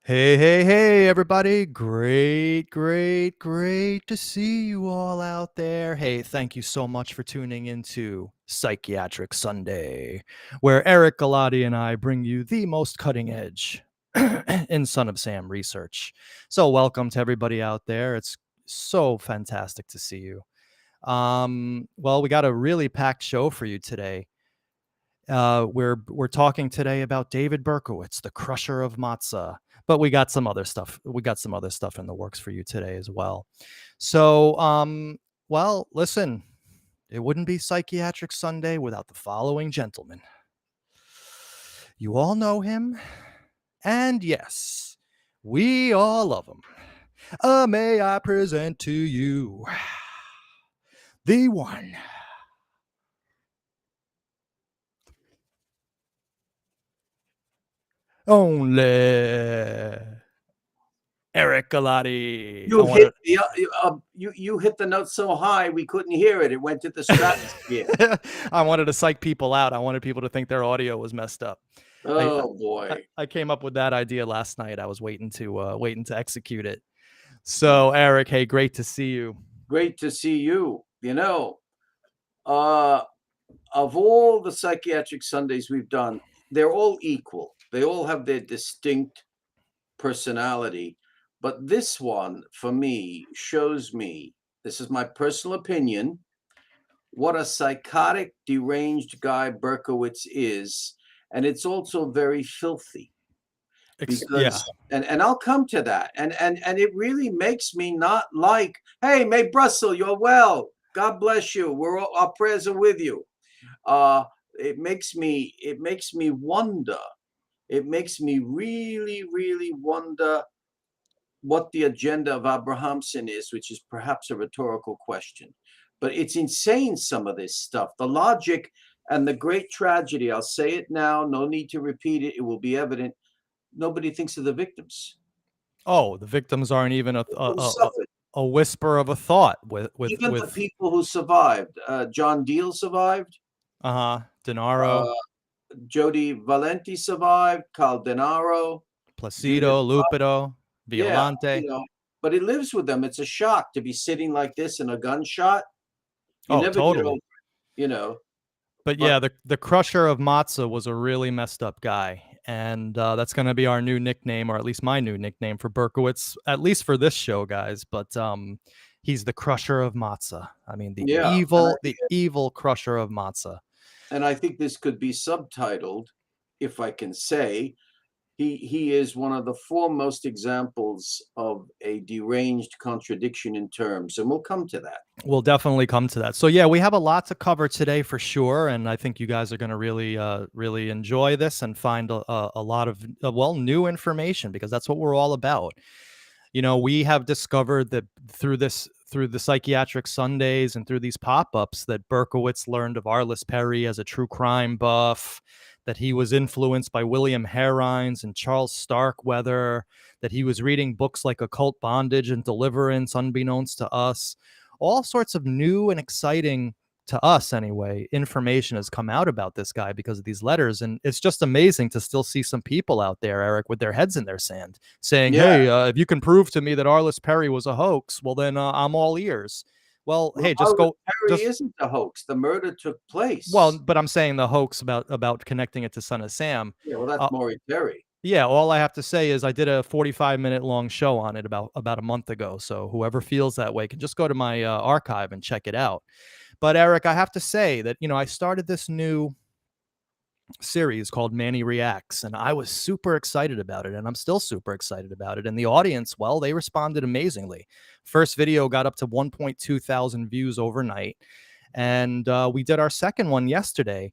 Hey, everybody. Great to see you all out there. Hey, thank you so much for tuning into Psychiatric Sunday, where Eric Galati and I bring you the most cutting edge in Son of Sam research. So welcome to everybody out there. It's so fantastic to see you. Well, we got a really packed show for you today. We're talking today about David Berkowitz, the crusher of Matzah, but we got some other stuff. We got some other stuff in the works for you today as well. So, well, listen, it wouldn't be Psychiatric Sunday without the following gentleman. You all know him, and yes, we all love him. May I present to you the one, only Eric Galati. You hit the note so high we couldn't hear it. It went to the stratosphere. I wanted to psych people out. I wanted people to think their audio was messed up. Oh boy! I came up with that idea last night. I was waiting to execute it. So Eric, hey, great to see you. Great to see you. You know, of all the Psychiatric Sundays we've done, they're all equal. They all have their distinct personality. But this one, for me, shows me, this is my personal opinion, what a psychotic, deranged guy Berkowitz is. And it's also very filthy. Because, and I'll come to that. And it really makes me not like, hey, May Brussel, you're well. God bless you. Our prayers are with you. It makes me wonder. It makes me really, really wonder what the agenda of Abrahamson is, which is perhaps a rhetorical question. But it's insane, some of this stuff. The logic and the great tragedy, I'll say it now, no need to repeat it, it will be evident. Nobody thinks of the victims. Oh, the victims aren't even a whisper of a thought with the people who survived. John Deal survived. Denaro. Jody Valenti survived. Carl Denaro. Placido, Lupido, Violante. Yeah, but it lives with them. It's a shock to be sitting like this in a gunshot. Totally. But yeah, the crusher of Matzah was a really messed up guy. And that's going to be our new nickname, or at least my new nickname for Berkowitz, at least for this show, guys. But he's the crusher of Matzah. I mean, the evil crusher of Matzah. And I think this could be subtitled, if I can say, he is one of the foremost examples of a deranged contradiction in terms, and we'll come to that. We'll definitely come to that. So yeah, we have a lot to cover today for sure, and I think you guys are going to really enjoy this and find a lot of new information, because that's what we're all about. We have discovered that through the Psychiatric Sundays and through these pop-ups that Berkowitz learned of Arliss Perry as a true crime buff, that he was influenced by William Herines and Charles Starkweather, that he was reading books like Occult Bondage and Deliverance, unbeknownst to us. All sorts of new and exciting, to us anyway, information has come out about this guy because of these letters. And it's just amazing to still see some people out there, Eric, with their heads in their sand saying, hey, if you can prove to me that Arliss Perry was a hoax, well, then I'm all ears. Well, hey, just go. Perry isn't a hoax. The murder took place. Well, but I'm saying the hoax about connecting it to Son of Sam. Yeah, well, that's Maury Perry. Yeah, all I have to say is I did a 45-minute long show on it about a month ago. So whoever feels that way can just go to my archive and check it out. But Eric, I have to say that, I started this new series called Manny Reacts, and I was super excited about it, and I'm still super excited about it. And the audience, well, they responded amazingly. First video got up to 1.2 thousand views overnight, and we did our second one yesterday.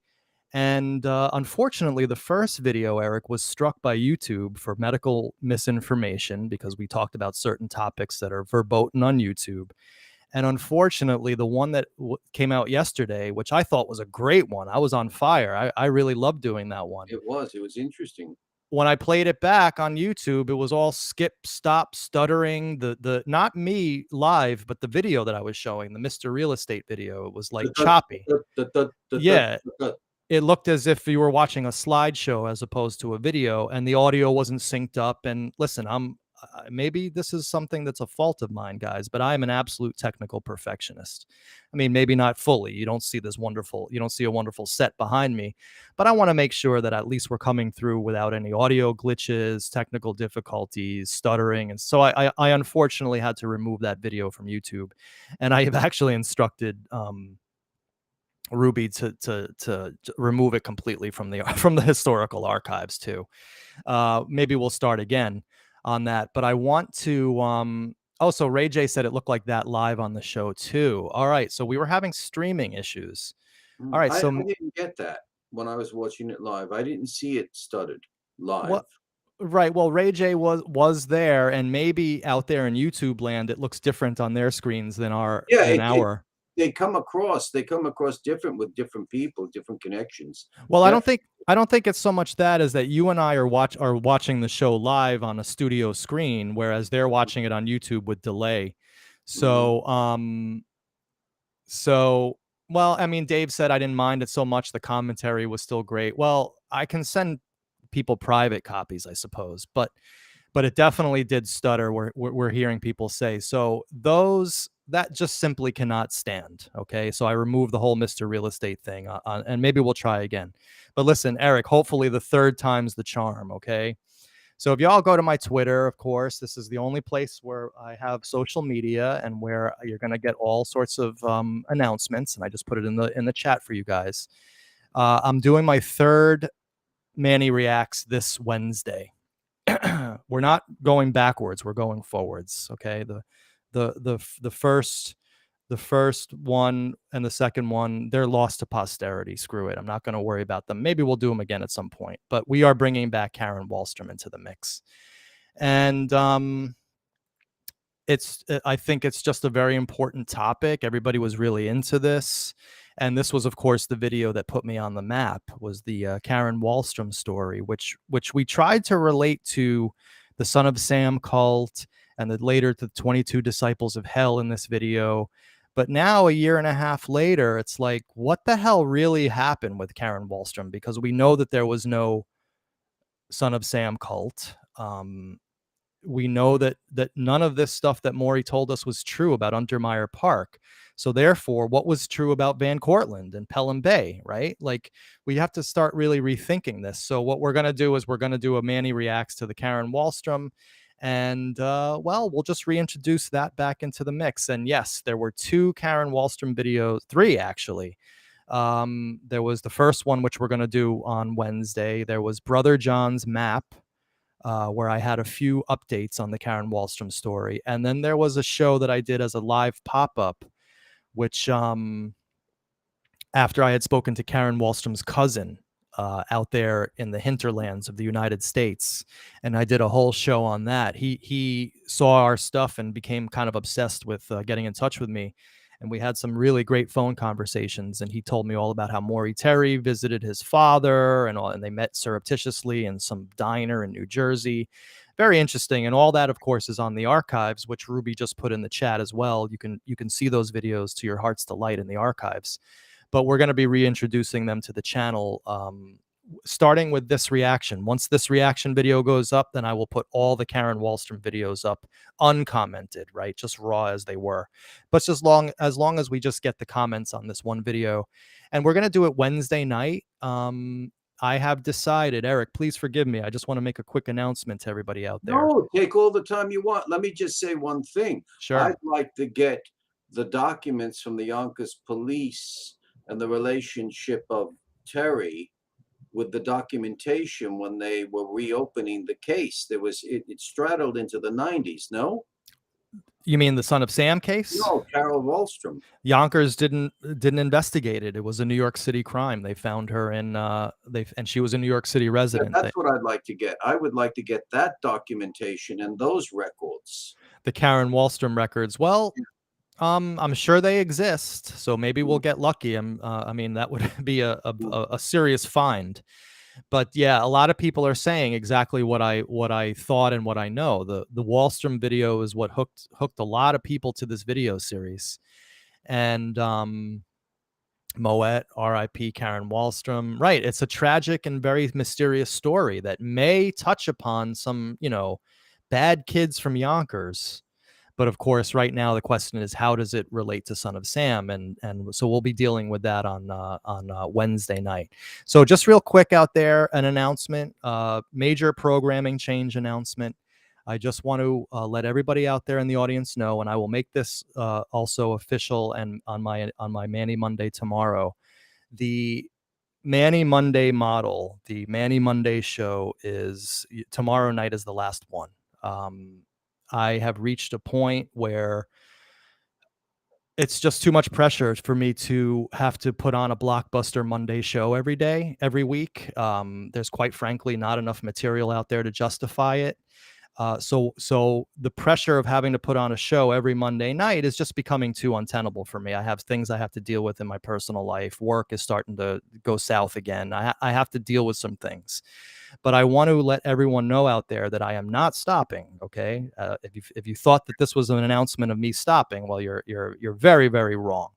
And unfortunately, the first video, Eric, was struck by YouTube for medical misinformation because we talked about certain topics that are verboten on YouTube. And unfortunately, the one that came out yesterday, which I thought was a great one, I was on fire. I really loved doing that one. It was interesting. When I played it back on YouTube, it was all skip, stop, stuttering. The not me live, but the video that I was showing, the Mr. Real Estate video, it was like choppy. Yeah. it looked as if you were watching a slideshow as opposed to a video, and the audio wasn't synced up. And listen, maybe this is something that's a fault of mine, guys, but I'm an absolute technical perfectionist. I mean, maybe not fully. You don't see a wonderful set behind me, but I want to make sure that at least we're coming through without any audio glitches, technical difficulties, stuttering. And so I unfortunately had to remove that video from YouTube, and I have actually instructed Ruby to remove it completely from the from the historical archives too. Maybe we'll start again on that. But I want to so Ray J said it looked like that live on the show too. All right, so we were having streaming issues. All right, I so didn't get that when I was watching it live. I didn't see it stuttered live. what right, well, Ray J was there, and maybe out there in YouTube land it looks different on their screens than Yeah, our. they come across different with different people, different connections. Well, That I don't think it's so much that as that you and I are watching the show live on a studio screen, whereas they're watching it on YouTube with delay. Mhm. So so well, I mean, Dave said I didn't mind it so much. The commentary was still great. Well, I can send people private copies, I suppose, but it definitely did stutter. We're hearing people say so. Those that just simply cannot stand. Okay, so I removed the whole Mr. Real Estate thing, and maybe we'll try again. But listen, Eric, hopefully the third time's the charm. Okay. So if y'all go to my Twitter, of course, this is the only place where I have social media and where you're going to get all sorts of announcements. And I just put it in the chat for you guys. I'm doing my third Manny Reacts this Wednesday. We're not going backwards, we're going forwards. Okay, the first one and the second one, they're lost to posterity. Screw it, I'm not going to worry about them. Maybe we'll do them again at some point, but we are bringing back Karen Walstrom into the mix. And I think it's just a very important topic. Everybody was really into this, and this was, of course, the video that put me on the map. Was the Karen Walstrom story, which we tried to relate to the Son of Sam cult, and then later to the 22 Disciples of Hell in this video. But now, a year and a half later, it's like, what the hell really happened with Karen Walstrom? Because we know that there was no Son of Sam cult. We know that none of this stuff that Maury told us was true about Untermeyer Park. So therefore, what was true about Van Cortlandt and Pelham Bay, right? Like, we have to start really rethinking this. So what we're going to do is we're going to do a Manny Reacts to the Karen Walstrom. And well, we'll just reintroduce that back into the mix. And yes, there were two Karen Walstrom videos, three actually. There was the first one, which we're going to do on Wednesday. There was Brother John's Map, where I had a few updates on the Karen Walstrom story. And then there was a show that I did as a live pop-up, which after I had spoken to Karen Wallstrom's cousin out there in the hinterlands of the United States, and I did a whole show on that. He saw our stuff and became kind of obsessed with getting in touch with me. And we had some really great phone conversations, and he told me all about how Maury Terry visited his father and they met surreptitiously in some diner in New Jersey. Very interesting. And all that, of course, is on the archives, which Ruby just put in the chat as well. You can see those videos to your heart's delight in the archives. But we're going to be reintroducing them to the channel, starting with this reaction. Once this reaction video goes up, then I will put all the Karen Walstrom videos up uncommented, right? Just raw as they were. But as long as we just get the comments on this one video. And we're going to do it Wednesday night. I have decided, Eric, please forgive me. I just want to make a quick announcement to everybody out there. No, take all the time you want. Let me just say one thing. Sure. I'd like to get the documents from the Yonkers police and the relationship of Terry with the documentation when they were reopening the case. There was it straddled into the 90s, no? You mean the Son of Sam case? No, Carol Wallstrom. Yonkers didn't investigate it. It was a New York City crime. They found her in and she was a New York City resident. Yeah, that's what I'd like to get. I would like to get that documentation and those records. The Karen Wallstrom records. Well, I'm sure they exist, so maybe we'll get lucky. I mean, that would be a serious find. But yeah, a lot of people are saying exactly what I thought and what I know. The Walstrom video is what hooked a lot of people to this video series. And Moet, R.I.P. Karen Walstrom. Right. It's a tragic and very mysterious story that may touch upon some, bad kids from Yonkers. But of course, right now the question is, how does it relate to Son of Sam? And so we'll be dealing with that on Wednesday night. So just real quick out there, an announcement, major programming change announcement. I just want to let everybody out there in the audience know, and I will make this also official and on my Manny Monday tomorrow. The Manny Monday model, the Manny Monday show is tomorrow night is the last one. Um, I have reached a point where it's just too much pressure for me to have to put on a blockbuster Monday show every day, every week. There's quite frankly not enough material out there to justify it. So the pressure of having to put on a show every Monday night is just becoming too untenable for me. I have things I have to deal with in my personal life. Work is starting to go south again. I have to deal with some things, but I want to let everyone know out there that I am not stopping. Okay, if you thought that this was an announcement of me stopping, well, you're very, very wrong.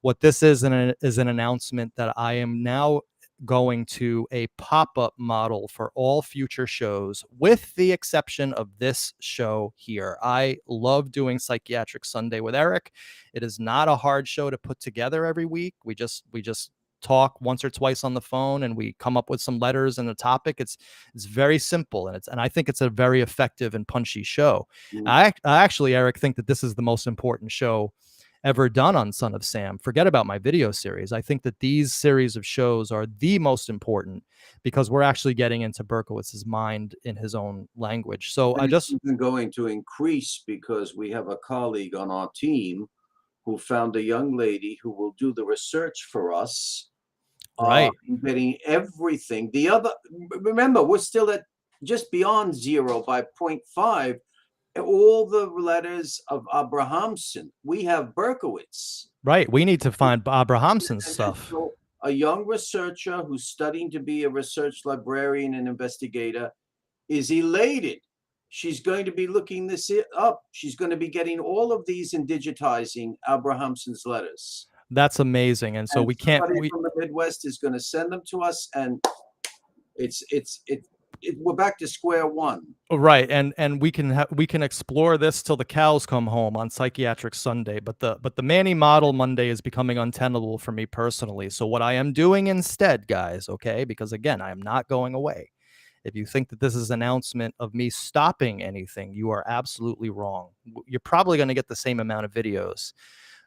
What this is an announcement that I am now going to a pop-up model for all future shows, with the exception of this show here. I love doing Psychiatric Sunday with Eric. It is not a hard show to put together every week. We just talk once or twice on the phone and we come up with some letters and a topic. It's very simple, and I think it's a very effective and punchy show. Mm. I actually, Eric, think that this is the most important show ever done on Son of Sam. Forget about my video series. I think that these series of shows are the most important because we're actually getting into Berkowitz's mind in his own language. So And I it's just even going to increase because we have a colleague on our team who found a young lady who will do the research for us, right, getting everything. The other, remember, we're still at just beyond zero by 0.5. All the letters of Abrahamson. We have Berkowitz. right. We need to find Abrahamson's And stuff. so a young researcher who's studying to be a research librarian and investigator is elated. She's going to be looking this up. She's going to be getting all of these and digitizing Abrahamson's letters. That's amazing. And so And we can't somebody we from the Midwest is going to send them to us, and we're back to square one. right, and we can explore this till the cows come home on Psychiatric Sunday, but the Manny Model Monday is becoming untenable for me personally. So what I am doing instead, guys, okay, because again, I am not going away. If you think that this is an announcement of me stopping anything, you are absolutely wrong. You're probably going to get the same amount of videos.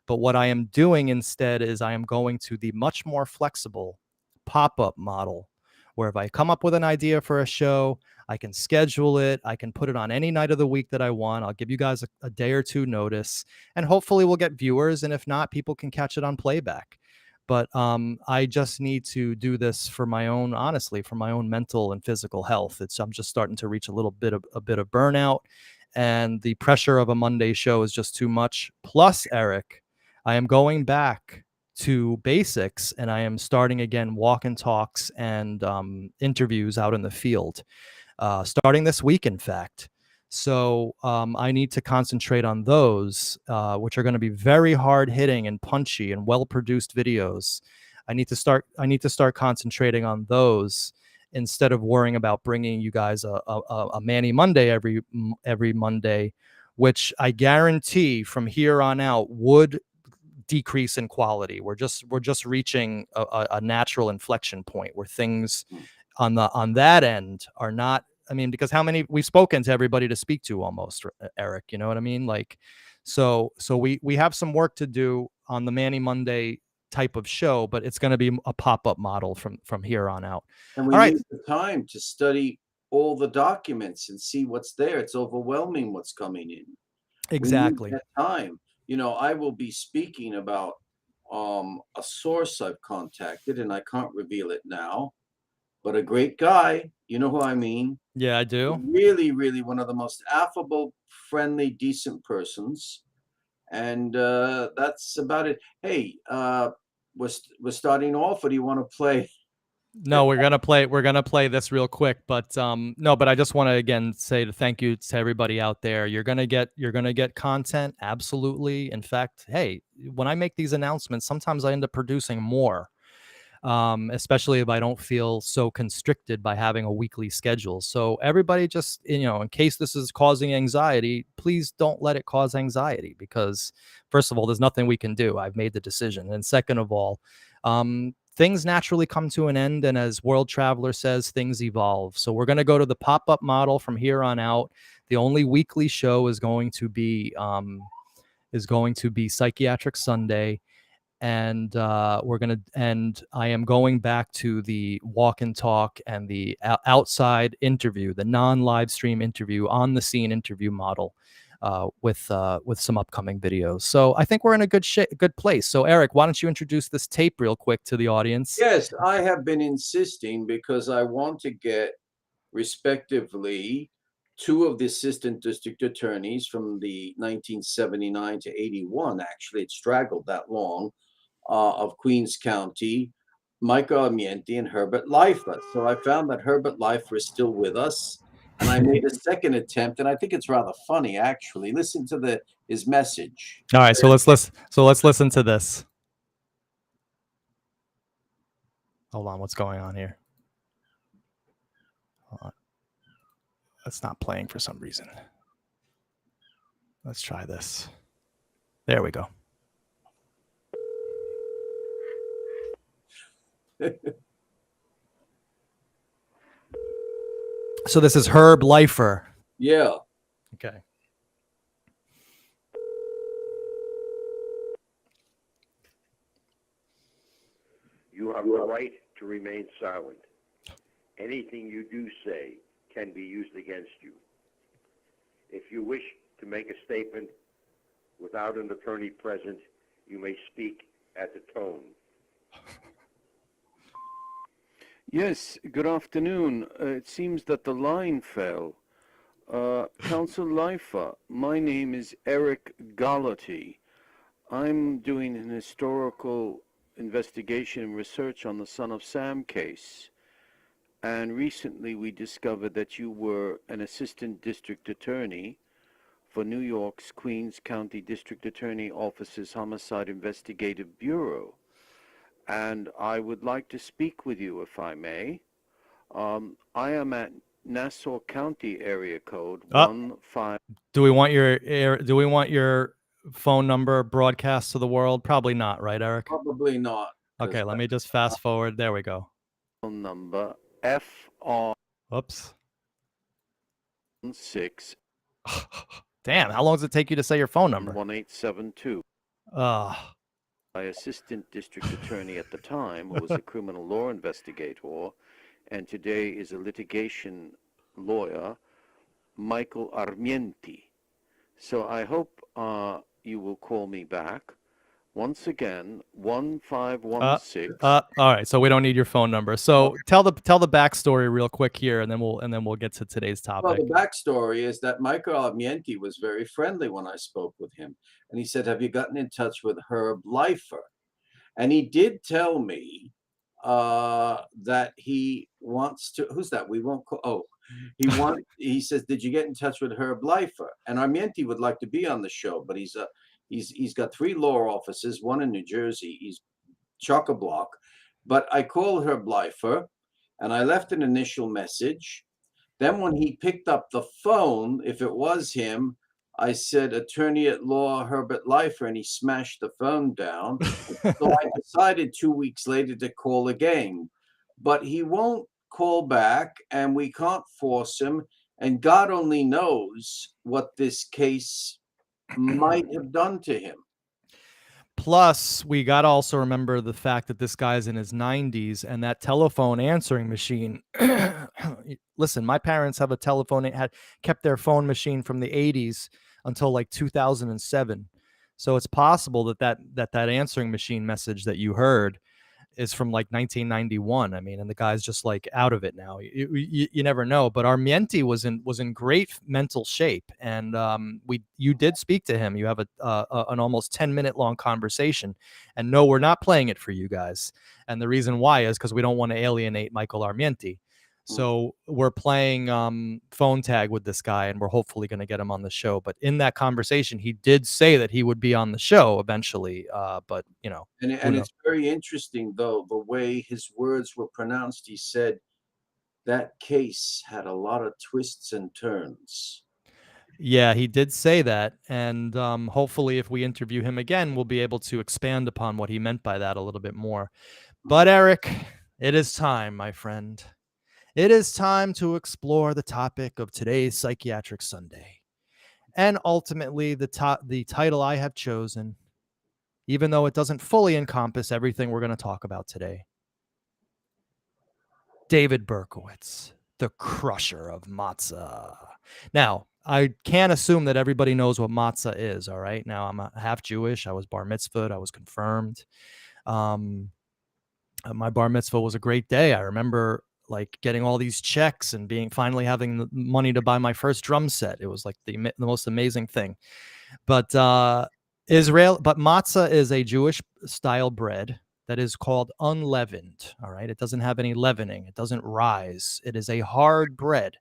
But what I am doing instead is I am going to the much more flexible pop-up model, where if I come up with an idea for a show, I can schedule it. I can put it on any night of the week that I want. I'll give you guys a day or two notice, and hopefully we'll get viewers. And if not, people can catch it on playback. But I just need to do this for my own, honestly, for my own mental and physical health. I'm just starting to reach a bit of burnout, and the pressure of a Monday show is just too much. Plus, Eric, I am going back to basics, and I am starting again walk and talks and interviews out in the field, starting this week, in fact. So I need to concentrate on those, which are going to be very hard hitting and punchy and well produced videos. I need to start concentrating on those instead of worrying about bringing you guys a Manny Monday every Monday, which I guarantee from here on out would decrease in quality. We're just reaching a natural inflection point where things on that end are not. I mean, because how many we've spoken to everybody to speak to almost, Eric. You know what I mean? Like, so we have some work to do on the Manny Monday type of show, but it's going to be a pop-up model from here on out. And we All right, need the time to study all the documents and see what's there. It's overwhelming what's coming in. We need exactly. that time. I will be speaking about a source I've contacted, and I can't reveal it now, but a great guy. You know who I mean? Yeah, I do. Really, really one of the most affable, friendly, decent persons. And that's about it. Hey, we're starting off, or do you want to play? No, we're gonna play this real quick, but no, but I just want to again say to thank you to everybody out there. You're gonna get content, absolutely. In fact, hey, when I make these announcements, sometimes I end up producing more, especially if I don't feel so constricted by having a weekly schedule. So everybody, just in case this is causing anxiety, please don't let it cause anxiety, because first of all, there's nothing we can do. I've made the decision, and second of all, things naturally come to an end, and as World Traveler says, things evolve. So we're going to go to the pop-up model from here on out. The only weekly show is going to be Psychiatric Sunday, and I am going back to the walk and talk and the outside interview, the non-live stream interview, on the scene interview model, with some upcoming videos. So I think we're in a good place. So Eric, why don't you introduce this tape real quick to the audience? Yes, I have been insisting because I want to get, respectively, two of the assistant district attorneys from the 1979 to 81, actually, it straggled that long, of Queens County, Michael Amienti and Herbert Leifer. So I found that Herbert Leifer is still with us, and I made a second attempt, and I think it's rather funny, actually. Listen to his message. All right, so let's listen to this. Hold on, what's going on here? Hold on. That's not playing for some reason. Let's try this. There we go. So this is Herb Leifer. Yeah. Okay. You have the right to remain silent. Anything you do say can be used against you. If you wish to make a statement without an attorney present, you may speak at the tone. Yes, good afternoon. It seems that the line fell. Counsel Leifer, my name is Eric Galati. I'm doing an historical investigation and research on the Son of Sam case. And recently we discovered that you were an assistant district attorney for New York's Queens County District Attorney Office's Homicide Investigative Bureau. And I would like to speak with you, if I may. I am at Nassau County area code 15. Do we want your phone number broadcast to the world? Probably not, right, Eric? Probably not. Okay, let me just fast forward. There we go. Phone number FR. Whoops. 6. Damn, how long does it take you to say your phone number? 1872. My assistant district attorney at the time, who was a criminal law investigator, and today is a litigation lawyer, Michael Armienti. So I hope you will call me back. Once again, 1516. All right, so we don't need your phone number. So tell the backstory real quick here, and then we'll get to today's topic. Well, the backstory is that Michael Amienti was very friendly when I spoke with him, and he said, "Have you gotten in touch with Herb Leifer?" And he did tell me that he wants to. Who's that? We won't call. Oh, he says, "Did you get in touch with Herb Leifer?" And Armienti would like to be on the show, but he's got 3 law offices, one in New Jersey. He's chock-a-block. But I called Herb Leifer, and I left an initial message. Then when he picked up the phone, if it was him, I said, "Attorney at law Herbert Leifer," and he smashed the phone down. So I decided 2 weeks later to call again. But he won't call back, and we can't force him. And God only knows what this case might have done to him. Plus, we got to also remember the fact that this guy's in his 90s, and that telephone answering machine. Listen, my parents have a telephone, had kept their phone machine from the 80s until like 2007. So it's possible that answering machine message that you heard is from like 1991. I mean, and the guy's just like out of it now. You never know. But Armienti was in great mental shape, and you did speak to him. You have an almost 10-minute long conversation, and no, we're not playing it for you guys. And the reason why is because we don't want to alienate Michael Armienti. So we're playing phone tag with this guy, and we're hopefully going to get him on the show. But in that conversation, he did say that he would be on the show eventually. But you know, And it's very interesting, though, the way his words were pronounced. He said that case had a lot of twists and turns. Yeah, he did say that. And hopefully, if we interview him again, we'll be able to expand upon what he meant by that a little bit more. But Eric, it is time, my friend. It is time to explore the topic of today's Psychiatric Sunday. And ultimately, the title I have chosen, even though it doesn't fully encompass everything we're going to talk about today. David Berkowitz, the crusher of Matzah. Now, I can't assume that everybody knows what Matzah is, all right? Now, I'm half Jewish. I was bar mitzvahed. I was confirmed. My bar mitzvah was a great day. I remember like getting all these checks and finally having the money to buy my first drum set. It was like the most amazing thing. But matzah is a Jewish style bread that is called unleavened. All right. It doesn't have any leavening. It doesn't rise. It is a hard bread,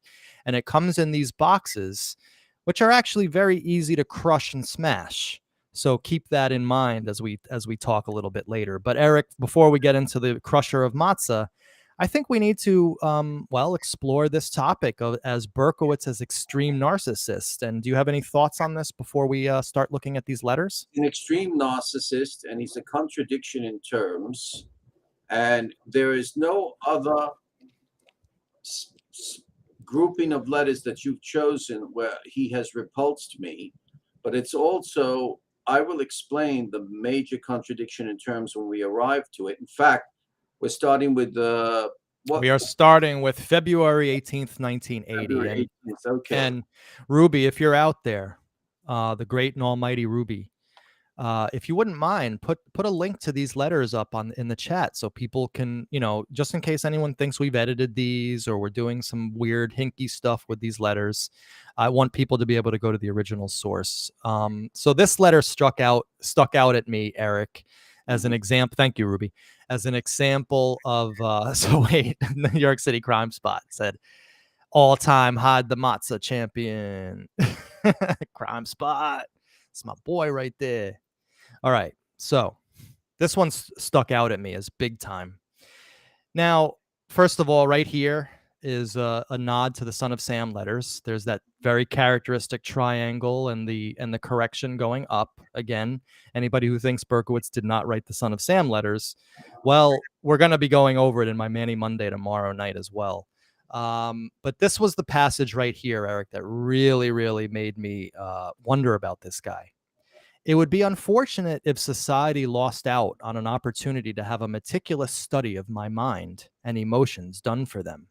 and it comes in these boxes, which are actually very easy to crush and smash. So keep that in mind as we talk a little bit later. But Eric, before we get into the crusher of matzah, I think we need to explore this topic as Berkowitz as extreme narcissist. And do you have any thoughts on this before we start looking at these letters? An extreme narcissist, and he's a contradiction in terms. And there is no other grouping of letters that you've chosen where he has repulsed me. But it's also, I will explain the major contradiction in terms when we arrive to it. In fact, we're starting with we are starting with February 18th, 1980. February 18th, okay. And Ruby, if you're out there, the great and almighty Ruby, if you wouldn't mind, put a link to these letters up in the chat so people can, just in case anyone thinks we've edited these or we're doing some weird hinky stuff with these letters. I want people to be able to go to the original source. So this letter stuck out at me, Eric, as an example. Thank you, Ruby. As an example of, New York City Crime Spot said, all-time hide the matzah champion. Crime Spot. It's my boy right there. All right. So this one's stuck out at me as big time. Now, first of all, right here is a nod to the Son of Sam letters. There's that very characteristic triangle and the correction going up. Again, anybody who thinks Berkowitz did not write the Son of Sam letters, well, we're going to be going over it in my Manny Monday tomorrow night as well. But this was the passage right here, Eric, that really, really made me wonder about this guy. It would be unfortunate if society lost out on an opportunity to have a meticulous study of my mind and emotions done for them.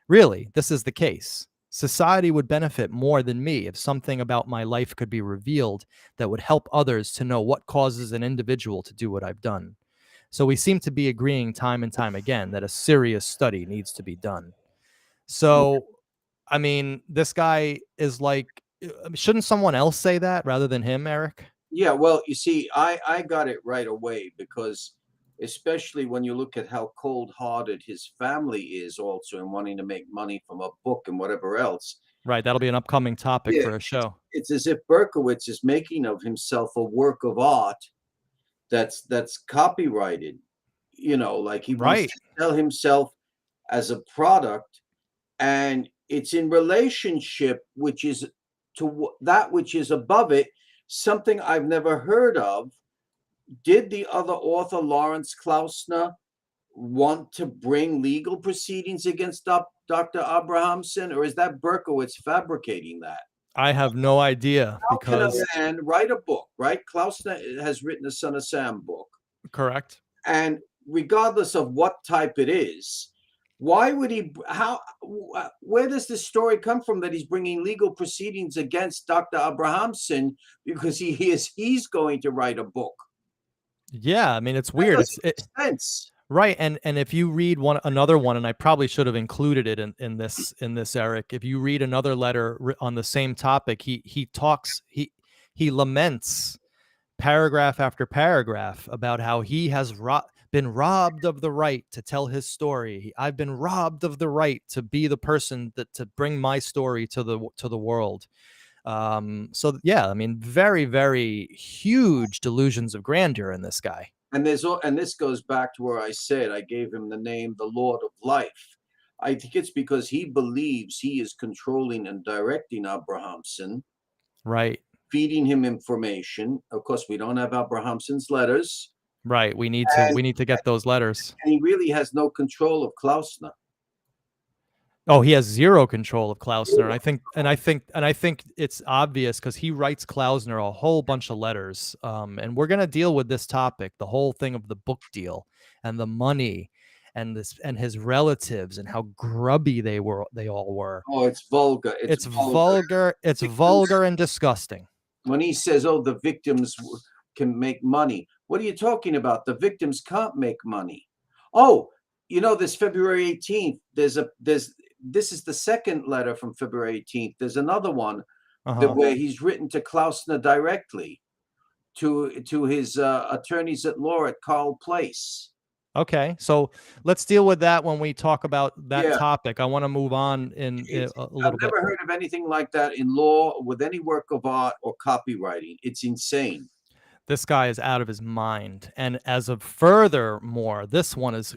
Really, this is the case. Society would benefit more than me if something about my life could be revealed that would help others to know what causes an individual to do what I've done. So we seem to be agreeing time and time again that a serious study needs to be done. So, I mean, this guy is like, shouldn't someone else say that rather than him, Eric? Yeah, well, you see, I got it right away because especially when you look at how cold-hearted his family is also in wanting to make money from a book and whatever else. Right, that'll be an upcoming topic for a show. It's as if Berkowitz is making of himself a work of art that's copyrighted, like he wants to sell himself as a product, and it's in relationship which is to that which is above it, something I've never heard of. Did the other author, Lawrence Klausner, want to bring legal proceedings against Dr. Abrahamson, or is that Berkowitz fabricating that? I have no idea. How can a man write a book, right? Klausner has written a Son of Sam book. Correct. And regardless of what type it is, why would he, where does this story come from that he's bringing legal proceedings against Dr. Abrahamson because he's going to write a book? Yeah, I mean, it's weird. Sense. Right, and if you read another one, and I probably should have included it in this, Eric. If you read another letter on the same topic, he laments paragraph after paragraph about how he has been robbed of the right to tell his story. I've been robbed of the right to be the person that to bring my story to the world. So yeah, I mean, very, very huge delusions of grandeur in this guy. And this goes back to where I said I gave him the name the Lord of Life. I think it's because he believes he is controlling and directing Abrahamson, Right. feeding him information. Of course, we don't have Abrahamson's letters, Right. We need and, to get those letters. and he really has no control of Klausner. Oh, he has zero control of Klausner. I think it's obvious because he writes Klausner a whole bunch of letters. And we're gonna deal with this topic, the whole thing of the book deal and the money and his relatives and how grubby they all were. Oh, it's vulgar. It's vulgar. It's vulgar and disgusting. When he says, "Oh, the victims can make money," what are you talking about? The victims can't make money. Oh, this February 18th. This is the second letter from February 18th. There's another one where he's written to Klausner directly, to his attorneys at law at Carl Place. Okay, so let's deal with that when we talk about that Yeah. topic. I want to move on a little I've bit. never heard of anything like that in law with any work of art or copywriting. It's insane. This guy is out of his mind. And as of furthermore, this one is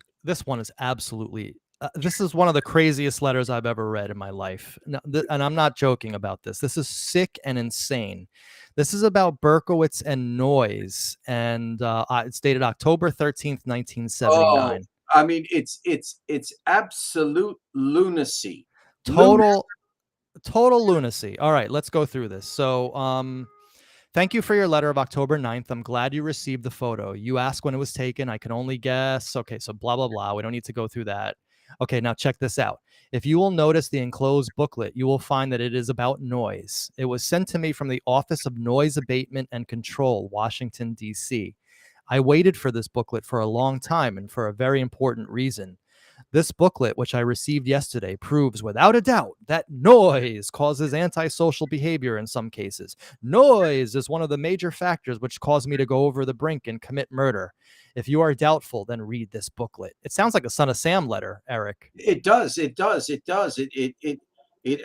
absolutely this is one of the craziest letters I've ever read in my life. And I'm not joking about this. This is sick and insane. This is about Berkowitz and noise, and it's dated October 13th, 1979. I mean, it's absolute lunacy. Total lunacy. All right, let's go through this. So, thank you for your letter of October 9th. I'm glad you received the photo. You asked when it was taken. I can only guess. Okay, so blah, blah, blah. We don't need to go through that. Okay, now check this out. If you will notice the enclosed booklet, you will find that it is about noise. It was sent to me from the Office of Noise Abatement and Control, Washington, D.C. I waited for this booklet for a long time and for a very important reason. This booklet, which I received yesterday, proves without a doubt that noise causes antisocial behavior in some cases. Noise is one of the major factors which caused me to go over the brink and commit murder. If you are doubtful, then read this booklet. It sounds like a Son of Sam letter, Eric. It does. It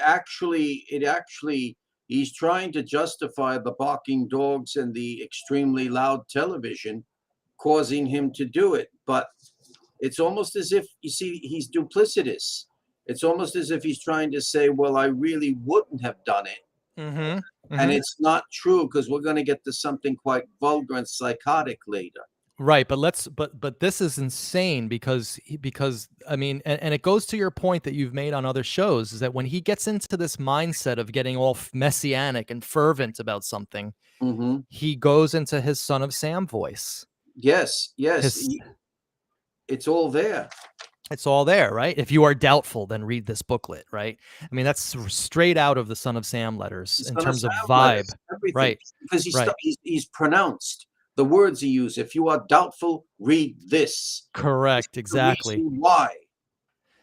actually, he's trying to justify the barking dogs and the extremely loud television causing him to do it. But it's almost as if, you see, he's duplicitous. It's almost as if he's trying to say, well, I really wouldn't have done it. And it's not true, because we're going to get to something quite vulgar and psychotic later. Right, but this is insane because I mean, and it goes to your point that you've made on other shows, is that when he gets into this mindset of getting all messianic and fervent about something, he goes into his Son of Sam voice. Yes. It's all there. It's all there, right? If you are doubtful, then read this booklet, right? I mean, that's straight out of the Son of Sam letters in terms of vibe, right? Because he's pronounced the words he used. If you are doubtful, read this. Correct, exactly. Why?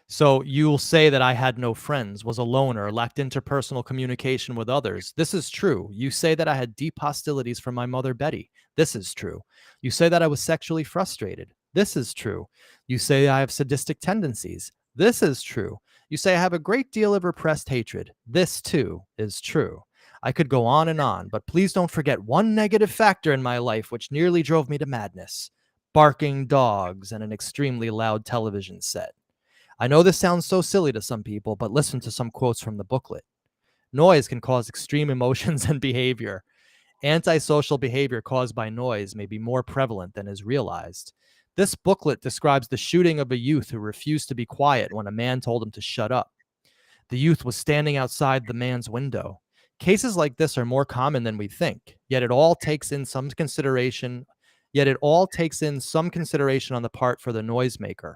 So you'll say that I had no friends, was a loner, lacked interpersonal communication with others. This is true. You say that I had deep hostilities from my mother, Betty. This is true. You say that I was sexually frustrated. This is true. You say I have sadistic tendencies. This is true. You say I have a great deal of repressed hatred. This, too, is true. I could go on, but please don't forget one negative factor in my life which nearly drove me to madness: barking dogs and an extremely loud television set. I know this sounds so silly to some people, but listen to some quotes from the booklet. Noise can cause extreme emotions and behavior. Antisocial behavior caused by noise may be more prevalent than is realized. This booklet describes the shooting of a youth who refused to be quiet when a man told him to shut up. The youth was standing outside the man's window. Cases like this are more common than we think, yet it all takes in some consideration on the part for the noisemaker.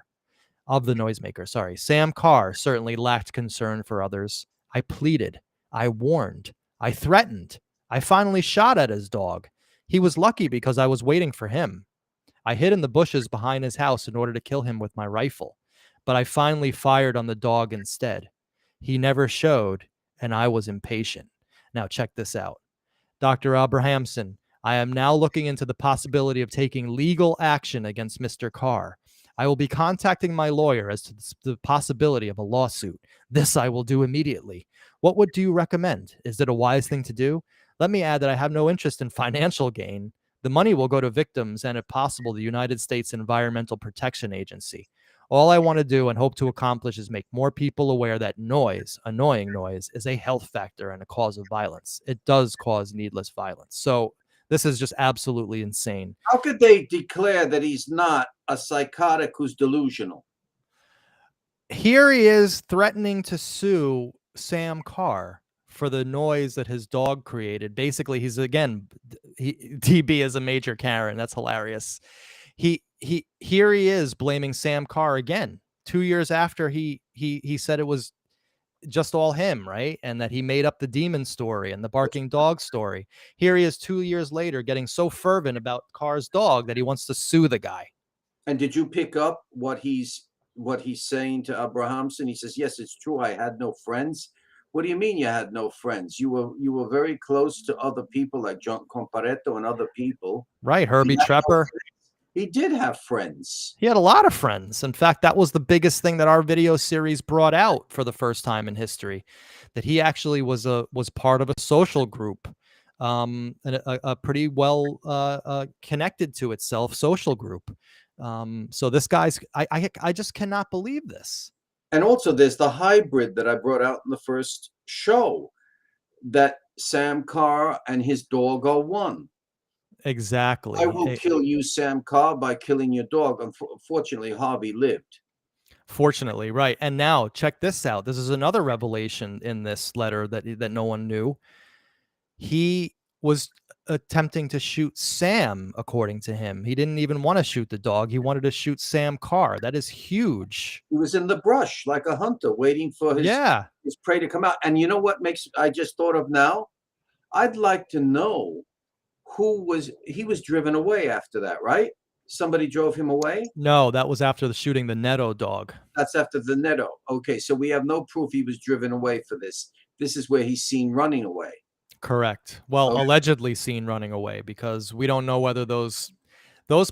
Sam Carr certainly lacked concern for others. I pleaded. I warned. I threatened. I finally shot at his dog. He was lucky because I was waiting for him. I hid in the bushes behind his house in order to kill him with my rifle, but I finally fired on the dog instead. He never showed, and I was impatient. Now check this out. Dr. Abrahamson, I am now looking into the possibility of taking legal action against Mr. Carr. I will be contacting my lawyer as to the possibility of a lawsuit. This I will do immediately. What do you recommend? Is it a wise thing to do? Let me add that I have no interest in financial gain. The money will go to victims and, if possible, the United States Environmental Protection Agency. All I want to do and hope to accomplish is make more people aware that noise, annoying noise, is a health factor and a cause of violence. It does cause needless violence. So this is just absolutely insane. How could they declare that he's not a psychotic who's delusional? Here he is threatening to sue Sam Carr for the noise that his dog created. Basically, he's again, DB is a major Karen. That's hilarious. Here he is blaming Sam Carr again, 2 years after he said it was just all him, right? And that he made up the demon story and the barking dog story. Here he is 2 years later getting so fervent about Carr's dog that he wants to sue the guy. And did you pick up what he's saying to Abrahamson? He says, yes, it's true, I had no friends. What do you mean you had no friends? You were very close to other people like John Comparetto and other people. Right, Herbie Trepper. He did have friends. He had a lot of friends. In fact, that was the biggest thing that our video series brought out for the first time in history, that he actually was part of a social group, a pretty well connected to itself social group. So this guy's, I just cannot believe this. And also there's the hybrid that I brought out in the first show, that Sam Carr and his dog are one. Exactly. I will kill you, Sam Carr, by killing your dog. Unfortunately, Harvey lived. Fortunately, right. And now check this out. This is another revelation in this letter that no one knew. He was attempting to shoot Sam, according to him. He didn't even want to shoot the dog. He wanted to shoot Sam Carr. That is huge. He was in the brush like a hunter waiting for his prey to come out. And you know what I just thought of now? I'd like to know he was driven away after that, right? Somebody drove him away? No, that was after the shooting the Netto dog. That's after the Netto. Okay, so we have no proof he was driven away for this. This is where he's seen running away. Correct. Well, allegedly seen running away, because we don't know whether those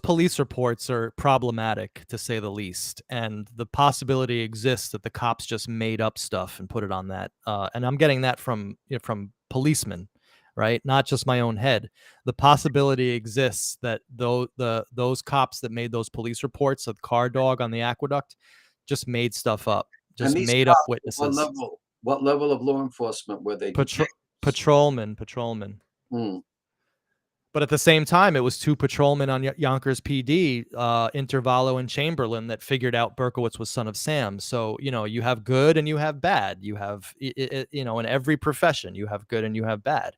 police reports are problematic, to say the least. And the possibility exists that the cops just made up stuff and put it on that. And I'm getting that from policemen, right? Not just my own head. The possibility exists that those cops that made those police reports of Carr dog on the aqueduct just made stuff up, just made up witnesses. What level of law enforcement were they? Patrolmen. But at the same time, it was two patrolmen on Yonkers PD, Intervallo and Chamberlain, that figured out Berkowitz was son of Sam. So, you have good and you have bad. You have, in every profession, you have good and you have bad.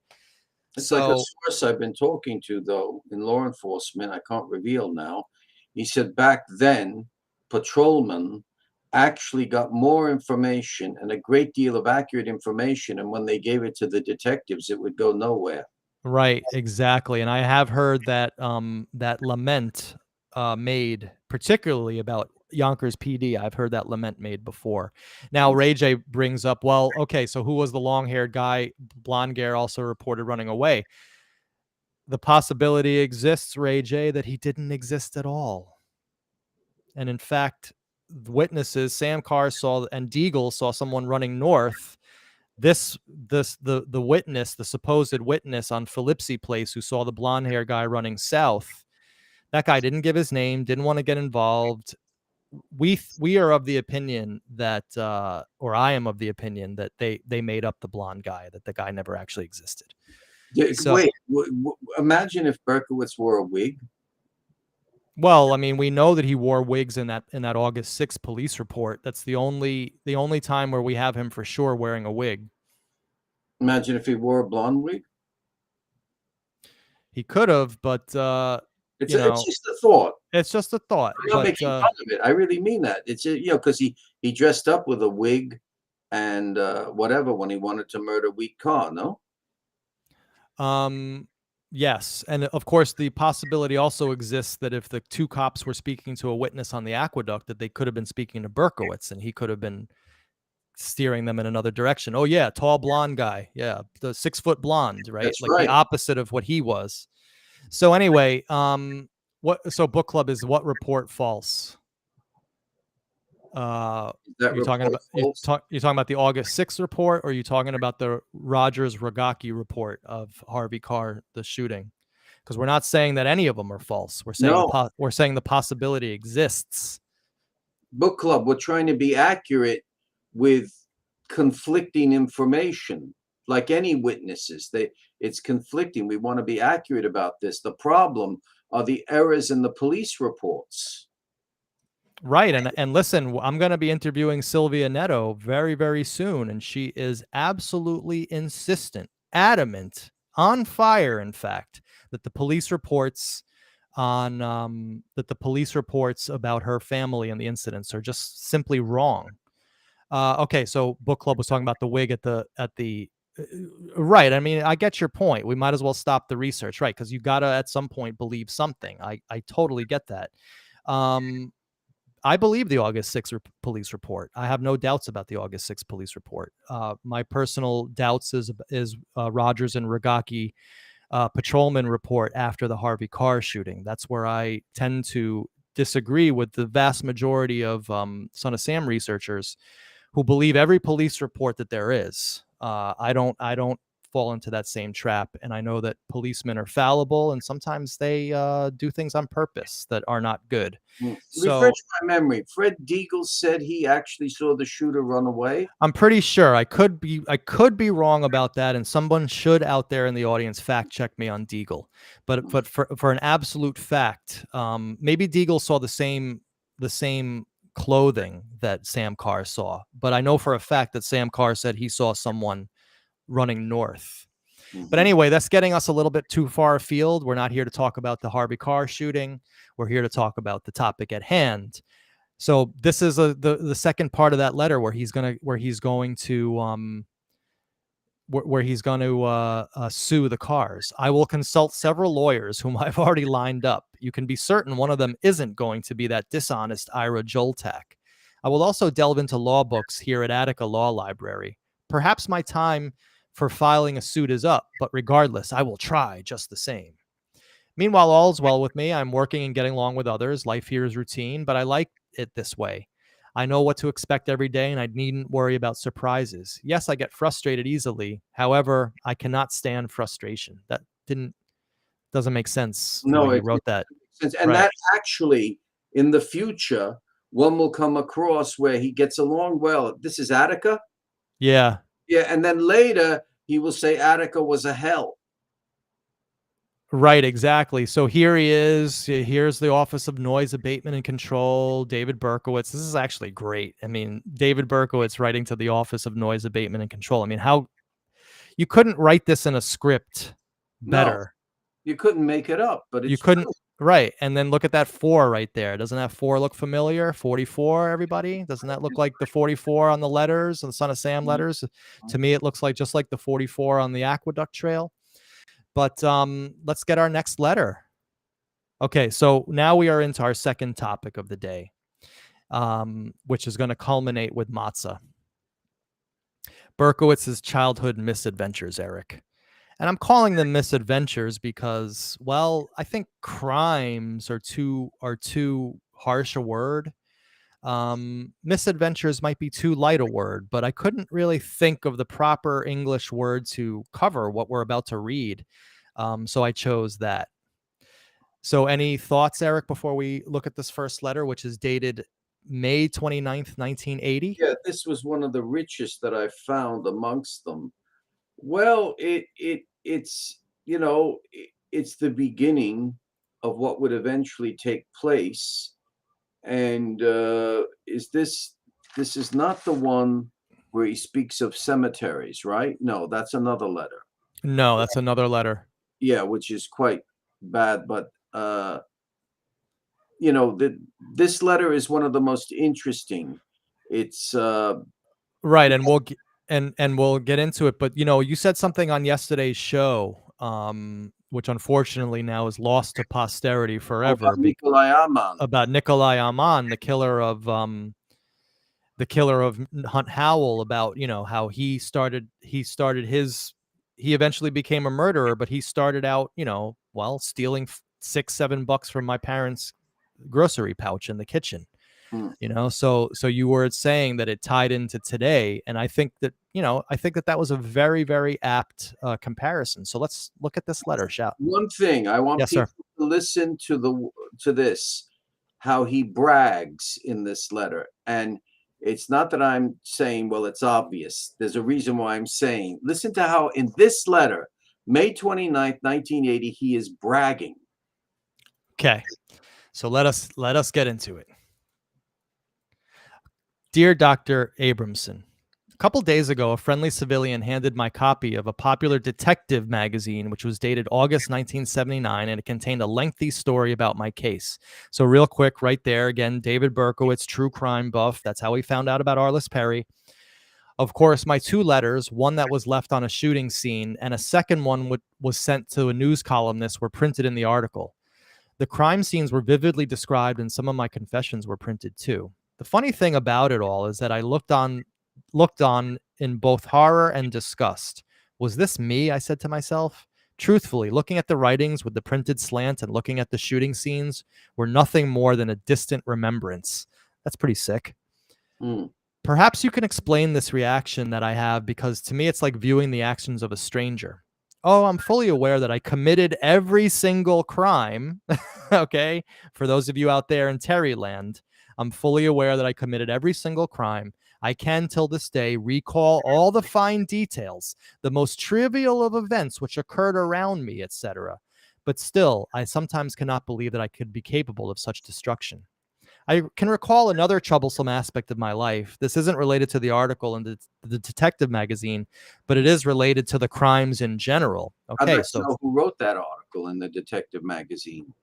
It's like a source I've been talking to, though, in law enforcement. I can't reveal now. He said back then, patrolmen actually got more information and a great deal of accurate information. And when they gave it to the detectives, it would go nowhere. Right, exactly. And I have heard that that lament made, particularly about Yonkers PD. I've heard that lament made before. Now, Ray J brings up, well, okay, so who was the long-haired guy? Blonde Gare also reported running away. The possibility exists, Ray J, that he didn't exist at all. And in fact, the witnesses, Sam Carr saw and Deagle saw someone running north. The witness, the supposed witness on Phillipsy Place, who saw the blonde hair guy running south, that guy didn't give his name, didn't want to get involved. We are of the opinion that, or I am of the opinion that they made up the blonde guy, that the guy never actually existed. So, wait, imagine if Berkowitz wore a wig. Well, I mean, we know that he wore wigs in that August 6th police report. That's the only time where we have him for sure wearing a wig. Imagine if he wore a blonde wig. He could have, but it's just a thought. It's just a thought. I'm not making fun of it. I really mean that. It's because he dressed up with a wig and whatever when he wanted to murder Wheat Carr. No. Yes, and of course, the possibility also exists that if the two cops were speaking to a witness on the aqueduct, that they could have been speaking to Berkowitz, and he could have been steering them in another direction. Oh yeah, tall blonde guy. Yeah, the 6-foot blonde, right? That's Like the right. opposite of what he was. So anyway, so book club is what report false? That You're talking report about you're, false? you're talking about the August 6th report, or are you talking about the Rogers Rogacki report of Harvey Carr, the shooting? Because we're not saying that any of them are false. We're saying No. we're saying the possibility exists. Book club, we're trying to be accurate with conflicting information. Like any witnesses, it's conflicting. We want to be accurate about this. The problem are the errors in the police reports. Right. And listen, I'm going to be interviewing Sylvia Netto very, very soon. And she is absolutely insistent, adamant, on fire, in fact, that the police reports about her family and the incidents are just simply wrong. Okay, so book club was talking about the wig at the right. I mean, I get your point. We might as well stop the research, right? Because you gotta at some point believe something. I totally get that. I believe the August 6th police report. I have no doubts about the August 6th police report. My personal doubts is Rogers and Rogacki patrolman report after the Harvey Carr shooting. That's where I tend to disagree with the vast majority of Son of Sam researchers who believe every police report that there is. I don't fall into that same trap, and I know that policemen are fallible, and sometimes they do things on purpose that are not good. So refresh my memory. Fred Deagle said he actually saw the shooter run away. I'm pretty sure. I could be wrong about that, and someone should out there in the audience fact check me on Deagle. But for an absolute fact, maybe Deagle saw the same clothing that Sam Carr saw, but I know for a fact that Sam Carr said he saw someone running north. But anyway, that's getting us a little bit too far afield. We're not here to talk about the Harvey Carr shooting. We're here to talk about the topic at hand. So this is the second part of that letter where he's going to sue the Carrs. I will consult several lawyers whom I've already lined up. You can be certain one of them isn't going to be that dishonest Ira Joltak. I will also delve into law books here at Attica Law Library. Perhaps my time for filing a suit is up, but regardless, I will try just the same. Meanwhile, all's well with me. I'm working and getting along with others. Life here is routine, but I like it this way. I know what to expect every day, and I needn't worry about surprises. Yes, I get frustrated easily. However, I cannot stand frustration. That doesn't make sense. No, you wrote that. And right. That actually, in the future, one will come across where he gets along well. This is Attica? Yeah. Yeah, and then later he will say Attica was a hell. Right, exactly. So here he is. Here's the Office of Noise Abatement and Control, David Berkowitz. This is actually great. I mean, David Berkowitz writing to the Office of Noise Abatement and Control. I mean, how you couldn't write this in a script better. No, you couldn't make it up, but you couldn't. True. Right. And then look at that 4 right there. Doesn't that 4 look familiar? 44, everybody? Doesn't that look like the 44 on the letters, on the Son of Sam letters? To me, it looks like just like the 44 on the Aqueduct Trail. But let's get our next letter. Okay, so now we are into our second topic of the day, which is going to culminate with Matzah. Berkowitz's childhood misadventures, Eric. And I'm calling them misadventures because, well, I think crimes are too harsh a word. Misadventures might be too light a word, but I couldn't really think of the proper English word to cover what we're about to read. So I chose that. So any thoughts, Eric, before we look at this first letter, which is dated May 29th, 1980? Yeah, this was one of the richest that I found amongst them. Well, it's it's the beginning of what would eventually take place. And this is not the one where he speaks of cemeteries, right? No, that's another letter. No, that's another letter. Yeah, which is quite bad. But this letter is one of the most interesting. It's right, and we'll get into it. But you said something on yesterday's show which unfortunately now is lost to posterity forever. About Nikolai Aman. About Nikolai Aman, the killer of Hunt Howell, about, you know, how he eventually became a murderer, but he started out, you know, well, stealing $6-7 from my parents' grocery pouch in the kitchen. You know, so you were saying that it tied into today, and I think that, you know, that was a very, very apt comparison. So let's look at this letter. One thing I want people to listen to this, how he brags in this letter. And it's not that I'm saying, well, it's obvious. There's a reason why I'm saying, listen to how in this letter, May 29th, 1980, he is bragging. Okay. So let us get into it. Dear Dr. Abramson, a couple days ago, a friendly civilian handed my copy of a popular detective magazine, which was dated August 1979, and it contained a lengthy story about my case. So real quick, right there, again, David Berkowitz, true crime buff. That's how he found out about Arliss Perry. Of course, my 2 letters, one that was left on a shooting scene and a second one was sent to a news columnist, were printed in the article. The crime scenes were vividly described, and some of my confessions were printed too. The funny thing about it all is that I looked on in both horror and disgust. Was this me? I said to myself. Truthfully, looking at the writings with the printed slant and looking at the shooting scenes were nothing more than a distant remembrance. That's pretty sick. Perhaps you can explain this reaction that I have, because to me it's like viewing the actions of a stranger. Oh, I'm fully aware that I committed every single crime. Okay? For those of you out there in Terryland, I'm fully aware that I committed every single crime. I can, till this day, recall all the fine details, the most trivial of events which occurred around me, etc. But still, I sometimes cannot believe that I could be capable of such destruction. I can recall another troublesome aspect of my life. This isn't related to the article in the detective magazine, but it is related to the crimes in general. Okay, I'd like to know who wrote that article in the detective magazine.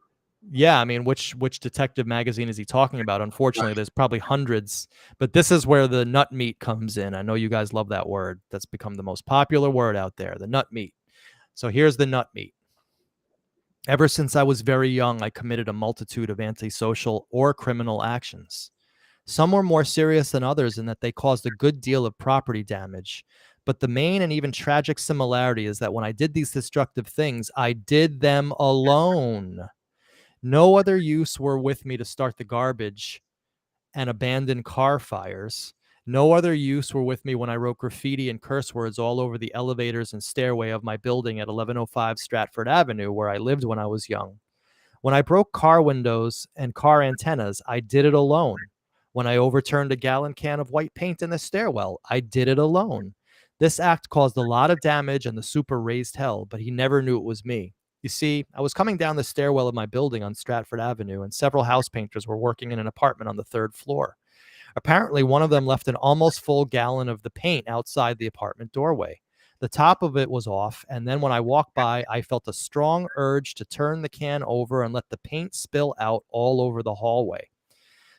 Yeah, I mean, which detective magazine is he talking about? Unfortunately, there's probably hundreds, but this is where the nut meat comes in. I know you guys love that word. That's become the most popular word out there, the nut meat. So here's the nut meat. Ever since I was very young, I committed a multitude of antisocial or criminal actions. Some were more serious than others in that they caused a good deal of property damage. But the main and even tragic similarity is that when I did these destructive things, I did them alone. No other use were with me to start the garbage and abandon car fires. No other use were with me when I wrote graffiti and curse words all over the elevators and stairway of my building at 1105 Stratford Avenue, where I lived when I was young. When I broke car windows and car antennas, I did it alone. When I overturned a gallon can of white paint in the stairwell, I did it alone. This act caused a lot of damage and the super raised hell, but he never knew it was me. You see, I was coming down the stairwell of my building on Stratford Avenue, and several house painters were working in an apartment on the 3rd floor. Apparently, one of them left an almost full gallon of the paint outside the apartment doorway. The top of it was off, and then when I walked by, I felt a strong urge to turn the can over and let the paint spill out all over the hallway.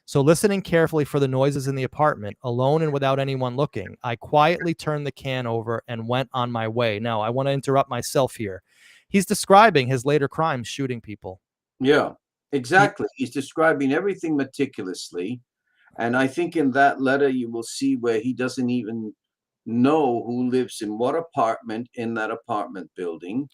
So, listening carefully for the noises in the apartment, alone and without anyone looking, I quietly turned the can over and went on my way. Now, I want to interrupt myself here. He's describing his later crimes, shooting people. Yeah, exactly. He's describing everything meticulously. And I think in that letter, you will see where he doesn't even know who lives in what apartment in that apartment building.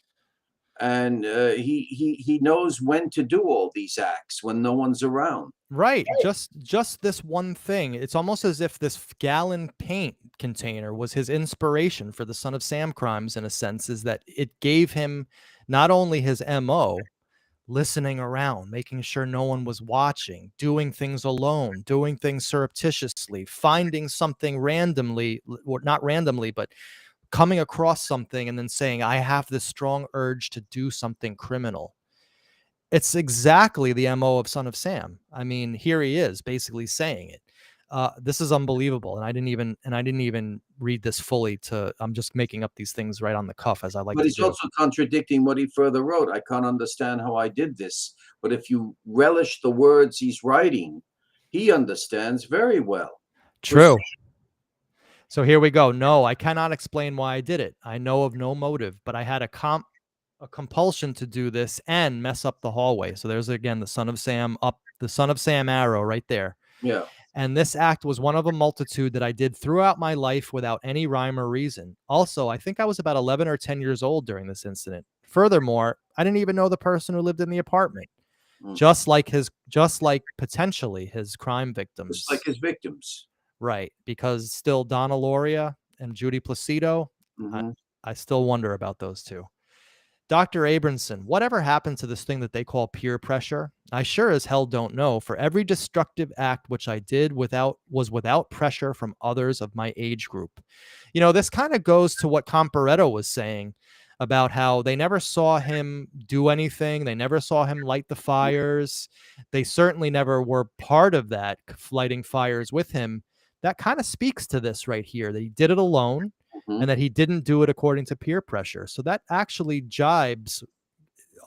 And he knows when to do all these acts when no one's around. Right. Just this one thing. It's almost as if this gallon paint container was his inspiration for the Son of Sam crimes, in a sense, is that it gave him not only his MO, listening around, making sure no one was watching, doing things alone, doing things surreptitiously, finding something randomly, or not randomly, but coming across something and then saying, I have this strong urge to do something criminal. It's exactly the MO of Son of Sam. I mean, here he is basically saying it. This is unbelievable. And I didn't even read this fully. I'm just making up these things right on the cuff, as I like to do. But he's also contradicting what he further wrote. I can't understand how I did this. But if you relish the words he's writing, he understands very well. True. So here we go. No, I cannot explain why I did it. I know of no motive, but I had a a compulsion to do this and mess up the hallway. So there's again the son of Sam arrow right there. Yeah. And this act was one of a multitude that I did throughout my life without any rhyme or reason. Also, I think I was about 11 or 10 years old during this incident. Furthermore, I didn't even know the person who lived in the apartment. Just like potentially his crime victims. Just like his victims. Right. Because still Donna Loria and Judy Placido, I still wonder about those two. Dr. Abramson, whatever happened to this thing that they call peer pressure? I sure as hell don't know. For every destructive act which I did was without pressure from others of my age group. You know, this kind of goes to what Comparetto was saying about how they never saw him do anything. They never saw him light the fires. They certainly never were part of that, lighting fires with him. That kind of speaks to this right here, that he did it alone. And that he didn't do it according to peer pressure. So that actually jibes,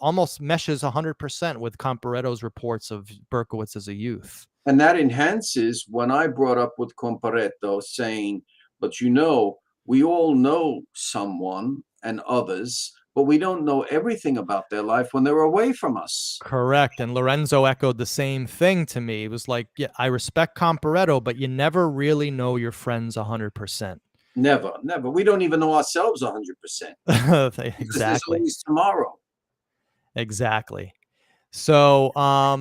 almost meshes 100% with Comparetto's reports of Berkowitz as a youth. And that enhances when I brought up with Comparetto saying, but you know, we all know someone and others, but we don't know everything about their life when they're away from us. Correct. And Lorenzo echoed the same thing to me. It was like, yeah, I respect Comparetto, but you never really know your friends 100%. Never. We don't even know ourselves 100%. Exactly. There's always tomorrow. Exactly. So, all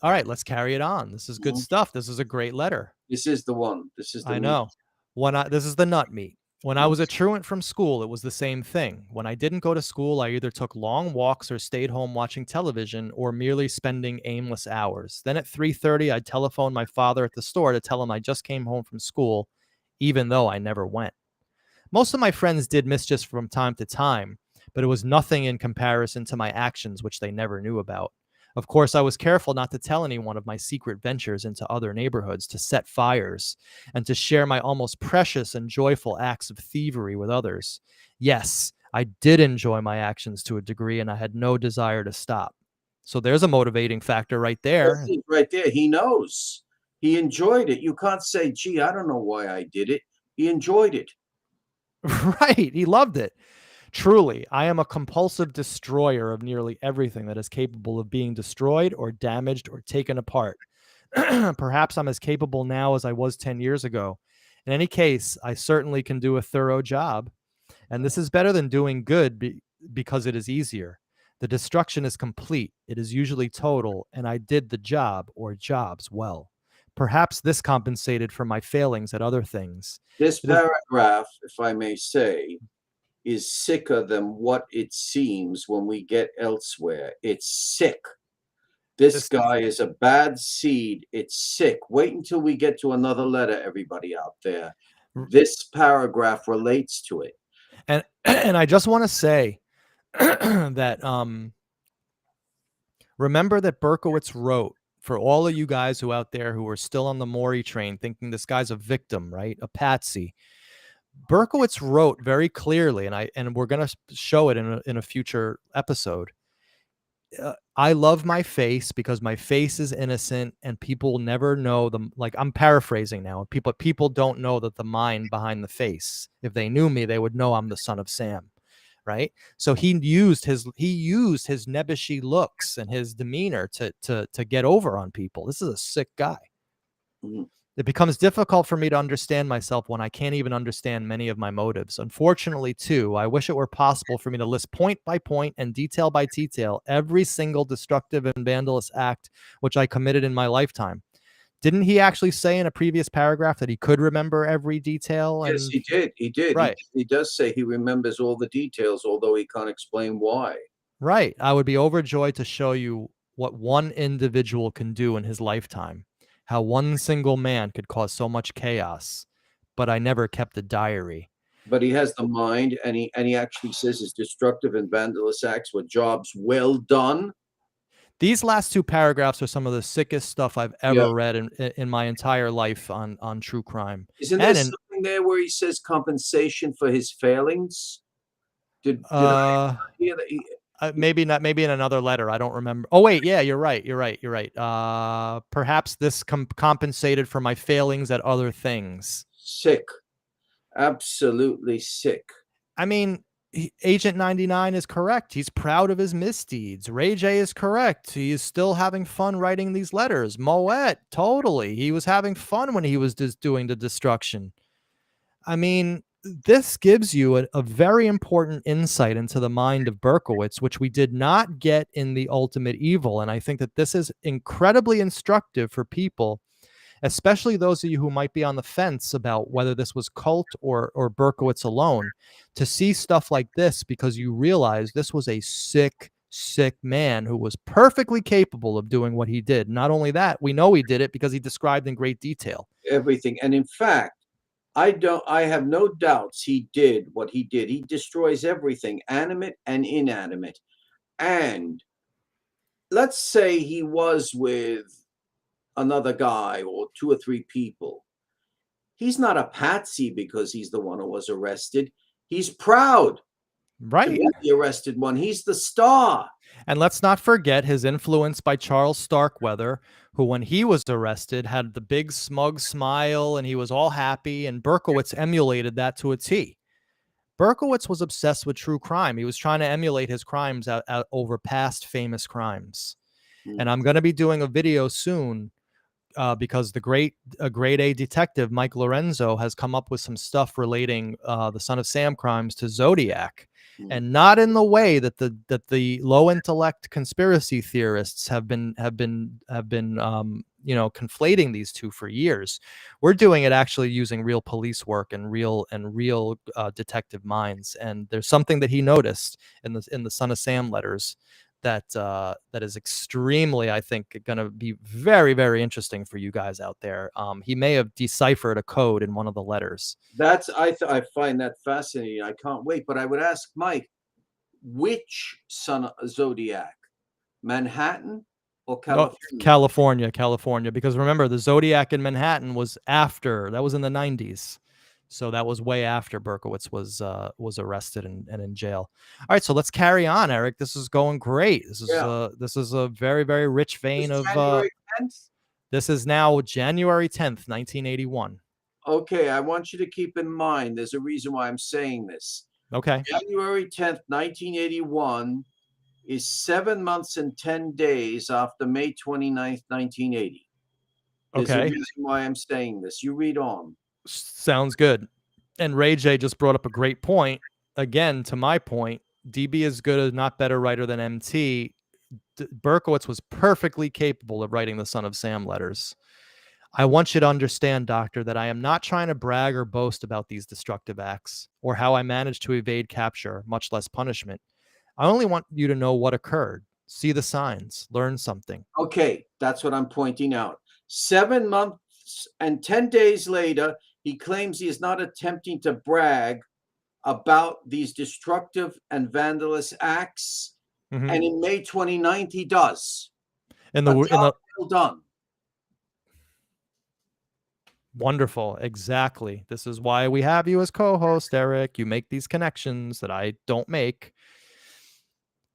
right, let's carry it on. This is good stuff. This is a great letter. This is the one. This is the I know. This is the nut meat. When I was a truant from school, it was the same thing. When I didn't go to school, I either took long walks or stayed home watching television or merely spending aimless hours. Then at 3:30, I'd telephone my father at the store to tell him I just came home from school, even though I never went. Most of my friends did mischief from time to time, but it was nothing in comparison to my actions, which they never knew about. Of course, I was careful not to tell anyone of my secret ventures into other neighborhoods, to set fires, and to share my almost precious and joyful acts of thievery with others. Yes, I did enjoy my actions to a degree, and I had no desire to stop. So there's a motivating factor right there. Right there. He knows. He enjoyed it. You can't say, gee, I don't know why I did it. He enjoyed it. Right. He loved it. Truly, I am a compulsive destroyer of nearly everything that is capable of being destroyed or damaged or taken apart. Perhaps I'm as capable now as I was 10 years ago. In any case, I certainly can do a thorough job. And this is better than doing good because it is easier. The destruction is complete. It is usually total, and I did the job or jobs well. Perhaps this compensated for my failings at other things. This paragraph, if I may say, is sicker than what it seems when we get elsewhere. It's sick. This guy is a bad seed. It's sick. Wait until we get to another letter, everybody out there. This paragraph relates to it. And I just want to say that remember that Berkowitz wrote, for all of you guys who out there who are still on the Maury train thinking this guy's a victim, right? A patsy. Berkowitz wrote very clearly, and we're going to show it in a future episode. I love my face because my face is innocent, and people never know them. Like, I'm paraphrasing now. People don't know that the mind behind the face. If they knew me, they would know I'm the son of Sam, right? So he used his nebbishy looks and his demeanor to get over on people. This is a sick guy. Mm-hmm. It becomes difficult for me to understand myself when I can't even understand many of my motives. Unfortunately, too, I wish it were possible for me to list point by point and detail by detail every single destructive and vandalous act which I committed in my lifetime. Didn't he actually say in a previous paragraph that he could remember every detail? Yes, he did. He did. Right. He does say he remembers all the details, although he can't explain why. Right. I would be overjoyed to show you what one individual can do in his lifetime. How one single man could cause so much chaos, but I never kept a diary. But he has the mind, and he actually says his destructive and vandalous acts were jobs well done. These last two paragraphs are some of the sickest stuff I've ever read in my entire life on true crime. Isn't there something there where he says compensation for his failings? Did I hear that? Maybe not. Maybe in another letter. I don't remember. Oh wait, yeah, you're right. Perhaps this compensated for my failings at other things. Sick, absolutely sick. I mean, Agent 99 is correct. He's proud of his misdeeds. Ray J is correct. He is still having fun writing these letters. Moet, totally. He was having fun when he was just doing the destruction. I mean, this gives you a very important insight into the mind of Berkowitz, which we did not get in The Ultimate Evil. And I think that this is incredibly instructive for people, especially those of you who might be on the fence about whether this was cult or Berkowitz alone, to see stuff like this, because you realize this was a sick man who was perfectly capable of doing what he did. Not only that, we know he did it because he described in great detail everything. And in fact, I have no doubts he did what he did. He destroys everything, animate and inanimate. And let's say he was with another guy or 2 or 3 people. He's not a patsy because he's the one who was arrested. He's proud to be the arrested one. He's the star. And let's not forget his influence by Charles Starkweather, who, when he was arrested, had the big smug smile and he was all happy, and Berkowitz emulated that to a T. Berkowitz was obsessed with true crime. He was trying to emulate his crimes out over past famous crimes. And I'm going to be doing a video soon because the grade A detective, Mike Lorenzo, has come up with some stuff relating the Son of Sam crimes to Zodiac. And not in the way that the low intellect conspiracy theorists have been conflating these two for years. We're doing it actually using real police work and real detective minds. And there's something that he noticed in the Son of Sam letters that is extremely, I think, going to be very, very interesting for you guys out there. He may have deciphered a code in one of the letters. That's I find that fascinating. I can't wait. But I would ask Mike, which Zodiac, Manhattan or California? California. Because remember, the Zodiac in Manhattan was after. That was in the 90s. So that was way after Berkowitz was arrested and in jail. All right, so let's carry on, Eric. This is going great. This is a very, very rich vein of. January 10th? This is now January 10th, 1981. Okay, I want you to keep in mind. There's a reason why I'm saying this. Okay. January 10th, 1981 is 7 months and 10 days after May 29th, 1980. There's a reason why I'm saying this. You read on. Sounds good. And Ray J just brought up a great point. Again, to my point, DB is good as not better writer than MT. Berkowitz was perfectly capable of writing the Son of Sam letters. I want you to understand, Doctor, that I am not trying to brag or boast about these destructive acts or how I managed to evade capture, much less punishment. I only want you to know what occurred, see the signs, learn something. Okay, that's what I'm pointing out. 7 months and 10 days later, he claims he is not attempting to brag about these destructive and vandalous acts. And in May 29th, he does. Well done. Wonderful. Exactly. This is why we have you as co-host, Eric. You make these connections that I don't make.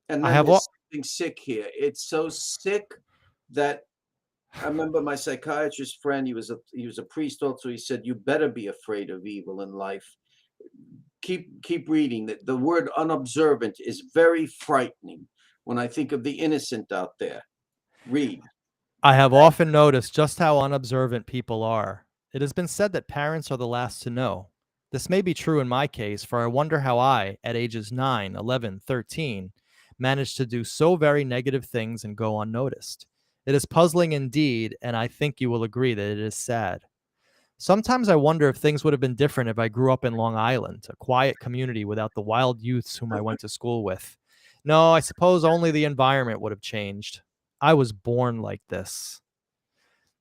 And then there's something sick here. It's so sick that I remember my psychiatrist friend, he was a priest also. He said, you better be afraid of evil in life. Keep reading. The word unobservant is very frightening when I think of the innocent out there. Read. I have often noticed just how unobservant people are. It has been said that parents are the last to know. This may be true in my case, for I wonder how I, at ages 9, 11, 13, managed to do so very negative things and go unnoticed. It is puzzling indeed, and I think you will agree that it is sad. Sometimes I wonder if things would have been different if I grew up in Long Island, a quiet community without the wild youths whom I went to school with. No, I suppose only the environment would have changed. I was born like this.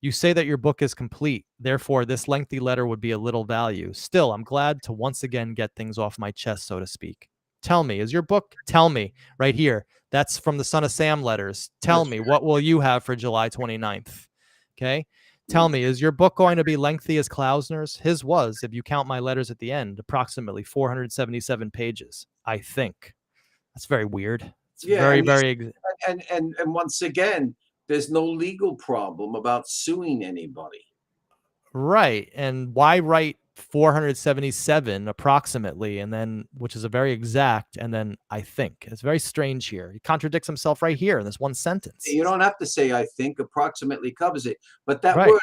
You say that your book is complete, therefore this lengthy letter would be of little value. Still, I'm glad to once again get things off my chest, so to speak. Tell me, is your book? Tell me, right here. That's from the Son of Sam letters. Tell me, what will you have for July 29th? Okay? Tell me, is your book going to be lengthy as Klausner's? His was, if you count my letters at the end, approximately 477 pages, I think. That's very weird. It's very. And once again, there's no legal problem about suing anybody. Right. And why write 477 approximately, and then, which is a very exact, and then I think. It's very strange here. He contradicts himself right here in this one sentence. You don't have to say I think, approximately covers it. But that Right. word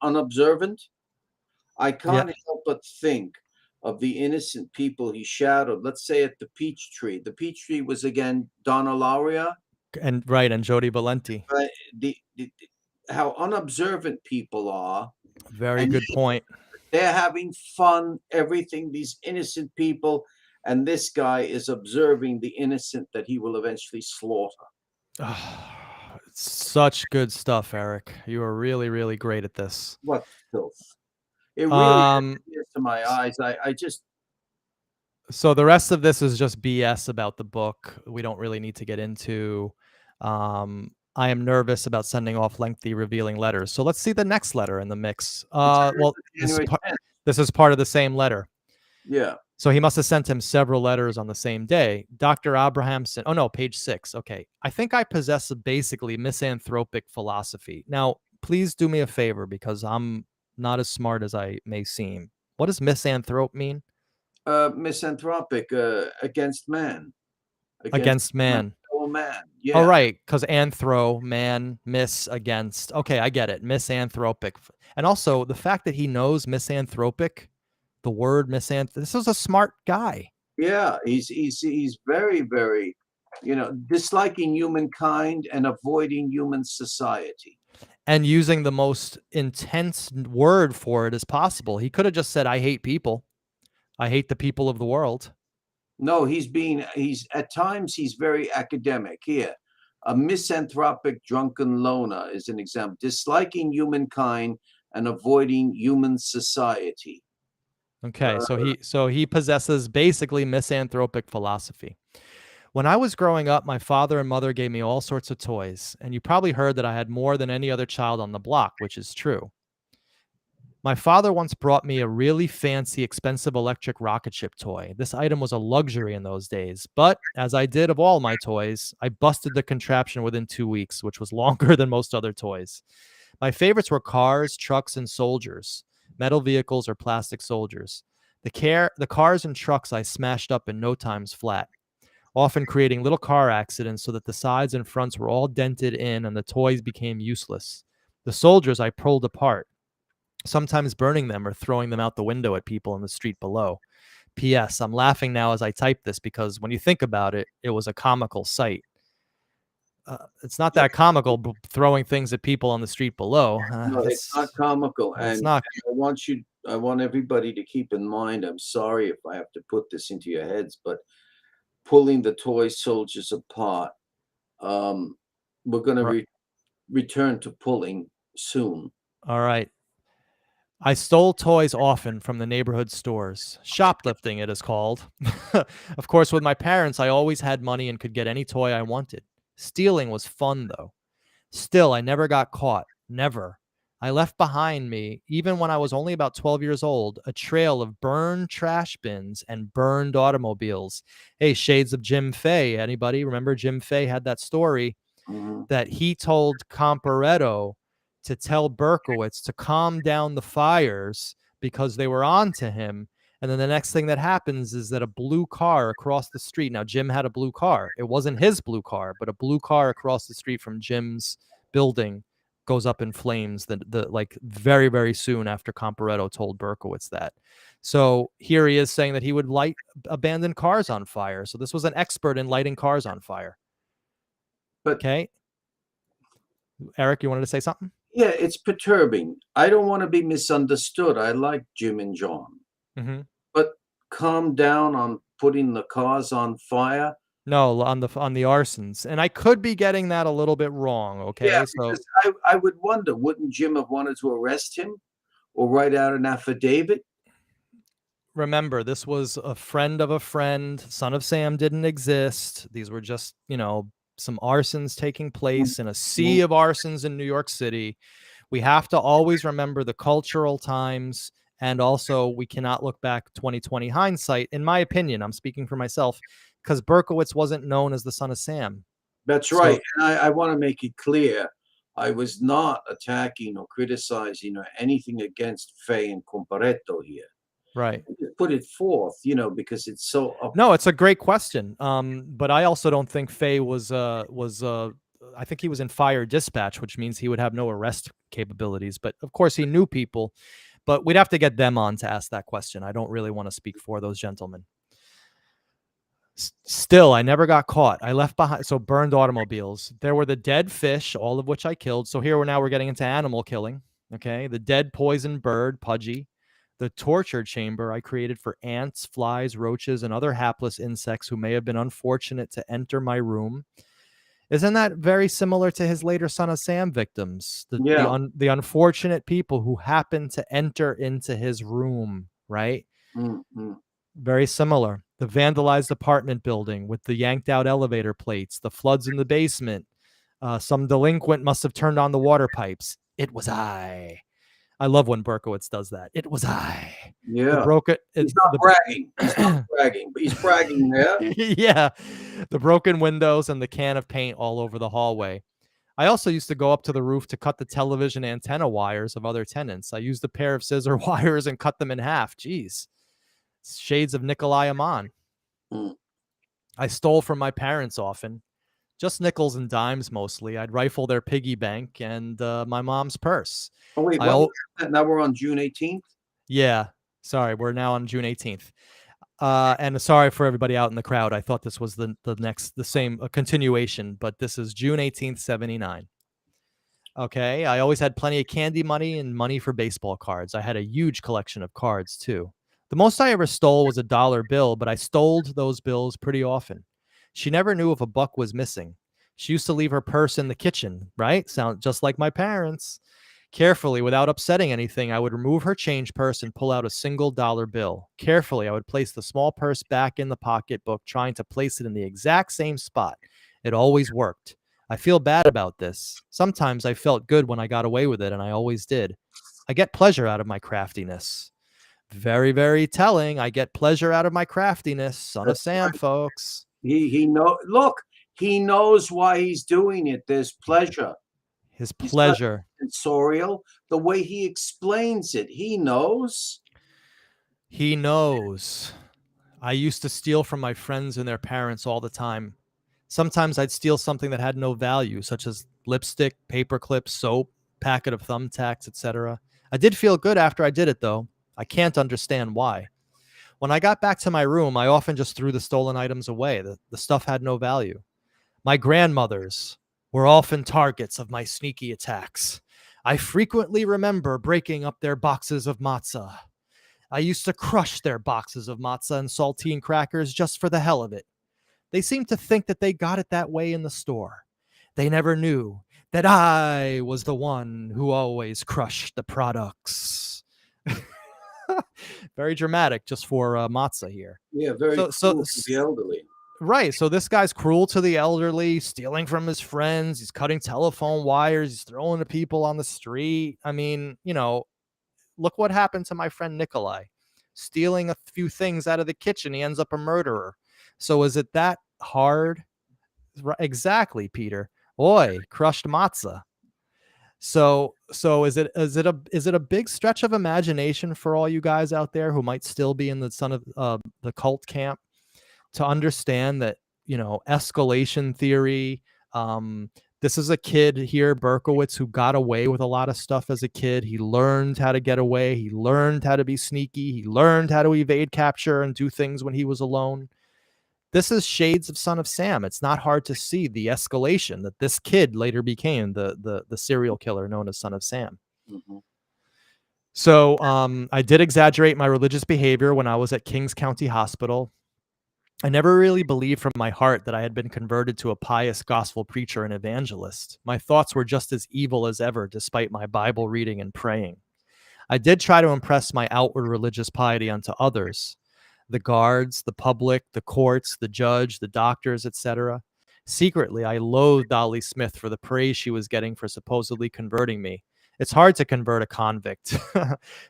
unobservant, I Yeah. can't help but think of the innocent people he shadowed. Let's say at the peach tree. The peach tree was again Donna Lauria. And right, and Jody Valenti. The how unobservant people are. Very And good point. they're having fun, everything, these innocent people, and this guy is observing the innocent that he will eventually slaughter. Such good stuff, Eric. You are really, really great at this. What filth. It really Um, is to my eyes. I just so the rest of this is just BS about the book. We don't really need to get into. I am nervous about sending off lengthy, revealing letters. So let's see the next letter in the mix. Well, January 10th. this is part of the same letter. Yeah. So he must have sent him several letters on the same day. Dr. Abrahamson. Oh no, page 6. Okay. I think I possess a basically misanthropic philosophy. Now, please do me a favor because I'm not as smart as I may seem. What does misanthrope mean? Misanthropic, against man. Against man. fellow man. Oh, Yeah. right. Because anthro, man, miss, against. Okay, I get it. Misanthropic. And also the fact that he knows misanthropic, the word this is a smart guy. Yeah, he's very, very, disliking humankind and avoiding human society. And using the most intense word for it as possible. He could have just said, I hate people. I hate the people of the world. No, he's at times he's very academic. Here, a misanthropic drunken loner is an example. Disliking humankind and avoiding human society. Okay, so he possesses basically misanthropic philosophy. When I was growing up, my father and mother gave me all sorts of toys, and you probably heard that I had more than any other child on the block, which is true. My father once brought me a really fancy, expensive electric rocket ship toy. This item was a luxury in those days, but as I did of all my toys, I busted the contraption within 2 weeks, which was longer than most other toys. My favorites were cars, trucks, and soldiers, metal vehicles or plastic soldiers. The cars and trucks I smashed up in no times flat, often creating little car accidents so that the sides and fronts were all dented in and the toys became useless. The soldiers I pulled apart, sometimes burning them or throwing them out the window at people in the street below. P.S. I'm laughing now as I type this because when you think about it, it was a comical sight. It's not that comical, throwing things at people on the street below. No, it's not comical. It's And not. I want everybody to keep in mind, I'm sorry if I have to put this into your heads, but pulling the toy soldiers apart, we're going to return to pulling soon. All right. I stole toys often from the neighborhood stores. Shoplifting, it is called. Of course, with my parents, I always had money and could get any toy I wanted. Stealing was fun, though. Still, I never got caught. Never. I left behind me, even when I was only about 12 years old, a trail of burned trash bins and burned automobiles. Hey, shades of Jim Fay. Anybody remember Jim Fay had that story that he told Comparetto to tell Berkowitz to calm down the fires because they were on to him. And then the next thing that happens is that a blue car across the street. Now, Jim had a blue car. It wasn't his blue car, but a blue car across the street from Jim's building goes up in flames like very, very soon after Comparetto told Berkowitz that. So here he is saying that he would light abandoned cars on fire. So this was an expert in lighting cars on fire. But okay. Eric, you wanted to say something? Yeah, it's perturbing. I don't want to be misunderstood. I like Jim and John. But calm down on putting the cars on fire. No, on the arsons. And I could be getting that a little bit wrong, okay? Yeah, so because I would wonder, wouldn't Jim have wanted to arrest him or write out an affidavit? Remember, this was a friend of a friend. Son of Sam didn't exist. These were just, some arsons taking place in a sea of arsons in New York City. We have to always remember the cultural times, and also we cannot look back 2020 hindsight. In my opinion, I'm speaking for myself, because Berkowitz wasn't known as the Son of Sam. That's right. And I want to make it clear. I was not attacking or criticizing or anything against Faye and Comparetto here. Right. Put it forth, because it's so No, it's a great question. But I also don't think Faye was I think he was in fire dispatch, which means he would have no arrest capabilities. But of course, he knew people. But we'd have to get them on to ask that question. I don't really want to speak for those gentlemen. Still, I never got caught. I left behind, so burned automobiles. There were the dead fish, all of which I killed. So here we're getting into animal killing. Okay, the dead poisoned bird, Pudgy. The torture chamber I created for ants, flies, roaches, and other hapless insects who may have been unfortunate to enter my room. Isn't that very similar to his later Son of Sam victims? The unfortunate people who happened to enter into his room, right? Mm-hmm. Very similar. The vandalized apartment building with the yanked out elevator plates, the floods in the basement. Some delinquent must have turned on the water pipes. It was I. I love when Berkowitz does that. It was I. Yeah. The broken. He's not bragging. He's not bragging, but he's bragging there. Yeah. The broken windows and the can of paint all over the hallway. I also used to go up to the roof to cut the television antenna wires of other tenants. I used a pair of scissor wires and cut them in half. Jeez. Shades of Nikolai Aman. I stole from my parents often. Just nickels and dimes mostly. I'd rifle their piggy bank and my mom's purse. Oh, wait, now we're on June 18th? Yeah. Sorry, we're now on June 18th. And sorry for everybody out in the crowd. I thought this was the same continuation, but this is June 18th, 79. Okay. I always had plenty of candy money and money for baseball cards. I had a huge collection of cards too. The most I ever stole was a $1 bill, but I stole those bills pretty often. She never knew if a buck was missing. She used to leave her purse in the kitchen, right? Sound just like my parents. Carefully, without upsetting anything, I would remove her change purse and pull out a single $1 bill. Carefully, I would place the small purse back in the pocketbook, trying to place it in the exact same spot. It always worked. I feel bad about this. Sometimes I felt good when I got away with it, and I always did. I get pleasure out of my craftiness. Very, very telling. I get pleasure out of my craftiness. Son of Sam, folks. He knows why he's doing it. There's pleasure. His pleasure. Sensorial. The way he explains it, he knows. He knows. I used to steal from my friends and their parents all the time. Sometimes I'd steal something that had no value, such as lipstick, paper clips, soap, packet of thumbtacks, etc. I did feel good after I did it, though. I can't understand why. When I got back to my room, I often just threw the stolen items away. The stuff had no value. My grandmothers were often targets of my sneaky attacks. I frequently remember breaking up their boxes of matzah. I used to crush their boxes of matzah and saltine crackers just for the hell of it. They seemed to think that they got it that way in the store. They never knew that I was the one who always crushed the products. Very dramatic just for matzah here. Yeah, very cruel to the elderly. Right. So this guy's cruel to the elderly, stealing from his friends. He's cutting telephone wires. He's throwing at people on the street. I mean, look what happened to my friend Nikolai. Stealing a few things out of the kitchen. He ends up a murderer. So is it that hard? Exactly, Peter. Oi, crushed matzah. So is it a big stretch of imagination for all you guys out there who might still be in the son of the cult camp to understand that, escalation theory, this is a kid here, Berkowitz, who got away with a lot of stuff as a kid. He learned how to get away. He learned how to be sneaky. He learned how to evade capture and do things when he was alone. This is shades of Son of Sam. It's not hard to see the escalation that this kid later became the serial killer known as Son of Sam. Mm-hmm. So I did exaggerate my religious behavior when I was at Kings County Hospital. I never really believed from my heart that I had been converted to a pious gospel preacher and evangelist. My thoughts were just as evil as ever, despite my Bible reading and praying. I did try to impress my outward religious piety onto others. The guards, the public, the courts, the judge, the doctors, etc. Secretly, I loathed Dolly Smith for the praise she was getting for supposedly converting me. It's hard to convert a convict.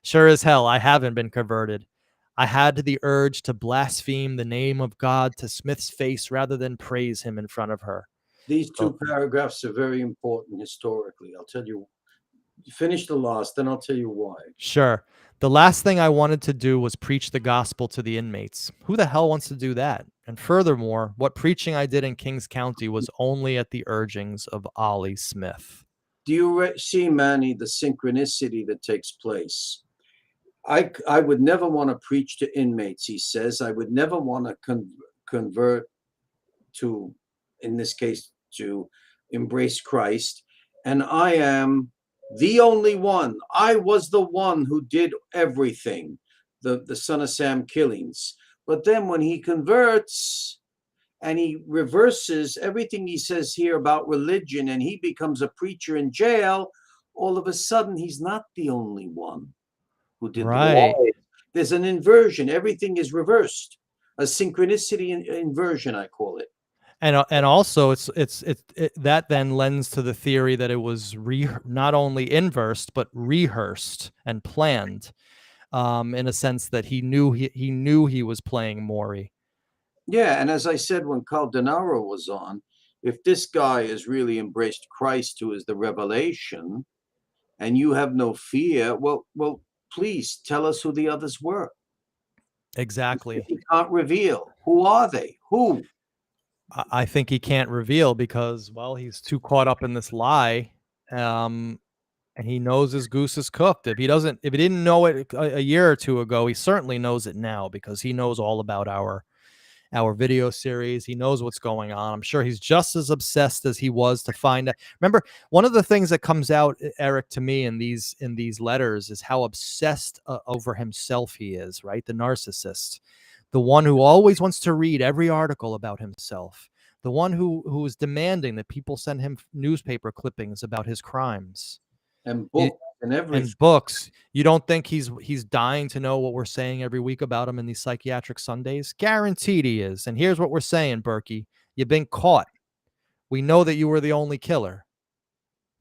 Sure as hell, I haven't been converted. I had the urge to blaspheme the name of God to Smith's face rather than praise him in front of her. These Oh. two paragraphs are very important historically. I'll tell you. Finish the last, then I'll tell you why. Sure. The last thing I wanted to do was preach the gospel to the inmates. Who the hell wants to do that? And furthermore, what preaching I did in Kings County was only at the urgings of Ollie Smith. Do you see, Manny, the synchronicity that takes place? I would never want to preach to inmates, he says. I would never want to convert to, in this case, to embrace Christ. And I am the only one. I was the one who did everything, the son of Sam killings. But then when he converts and he reverses everything he says here about religion and he becomes a preacher in jail, all of a sudden he's not the only one who did Right. There's an inversion. Everything is reversed. A synchronicity inversion, I call it. And also it that then lends to the theory that it was not only inversed but rehearsed and planned, in a sense that he knew he was playing Maury. Yeah, and as I said when Caldenaro was on, if this guy has really embraced Christ, who is the revelation, and you have no fear, well, please tell us who the others were. Exactly. He can't reveal. Who are they? Who? I think he can't reveal because, well, he's too caught up in this lie, and he knows his goose is cooked. If he didn't know it a year or two ago, he certainly knows it now because he knows all about our video series. He knows what's going on. I'm sure he's just as obsessed as he was to find out. Remember, one of the things that comes out, Eric, to me in these letters is how obsessed over himself he is, right? The narcissist, the one who always wants to read every article about himself, the one who is demanding that people send him newspaper clippings about his crimes. And books and everything. And books. You don't think he's dying to know what we're saying every week about him in these psychiatric Sundays? Guaranteed he is. And here's what we're saying, Berkey. You've been caught. We know that you were the only killer.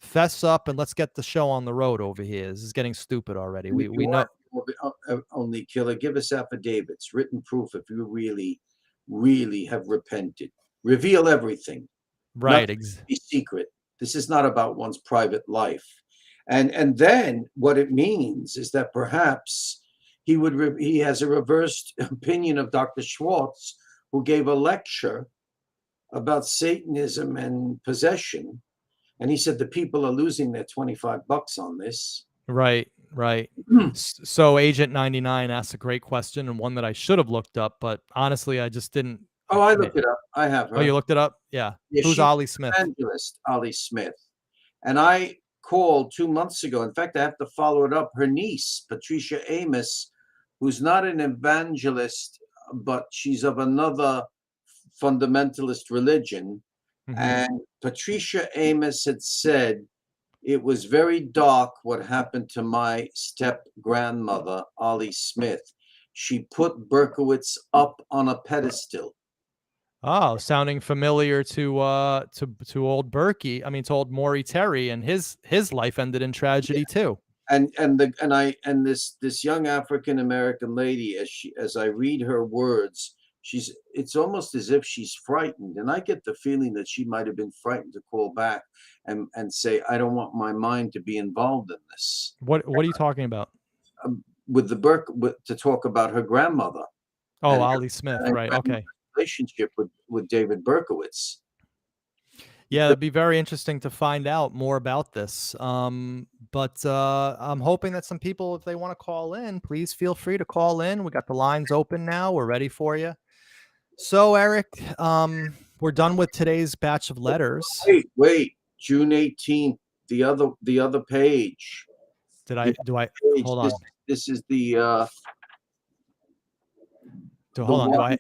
Fess up and let's get the show on the road over here. This is getting stupid already. We know. Only killer. Give us affidavits, written proof if you really, really have repented. Reveal everything. Right. Be secret. This is not about one's private life. And then what it means is that perhaps he has a reversed opinion of Dr. Schwartz, who gave a lecture about Satanism and possession. And he said the people are losing their $25 on this. Right. So Agent 99 asked a great question and one that I should have looked up, but honestly, I just didn't. Oh, I looked it up. I have her. Oh, you looked it up? Yeah. Who's Ollie Smith? Evangelist Ollie Smith. And I called 2 months ago. In fact, I have to follow it up. Her niece, Patricia Amos, who's not an evangelist, but she's of another fundamentalist religion. Mm-hmm. And Patricia Amos had said it was very dark what happened to my step-grandmother, Ollie Smith. She put Berkowitz up on a pedestal. Oh, sounding familiar to old Berkey. I mean, to old Maury Terry, and his life ended in tragedy too. And this young African American lady, as I read her words, it's almost as if she's frightened, and I get the feeling that she might have been frightened to call back and say, I don't want my mind to be involved in this. What are you talking about? With to talk about her grandmother. Oh, Ollie Smith, right? Okay. Relationship with David Berkowitz. Yeah, it'd be very interesting to find out more about this. But I'm hoping that some people, if they want to call in, please feel free to call in. We got the lines open now. We're ready for you. So, Eric, we're done with today's batch of letters. Wait, June 18th, the other page. Do I hold on? This is the hold on.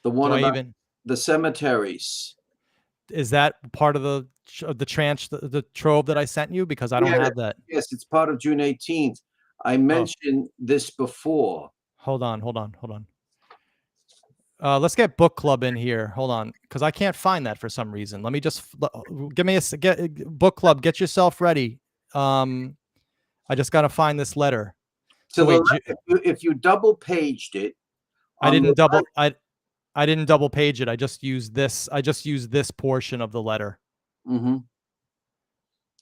The one about the cemeteries. Is that part of the trove that I sent you? Because I don't have that. Yes, it's part of June 18th. I mentioned this before. Hold on. Let's get book club in here. Hold on, because I can't find that for some reason. Let me just give me book club. Get yourself ready. I just got to find this letter. So wait, if you double paged it, I didn't double. I didn't double page it. I just used this portion of the letter. Mm-hmm.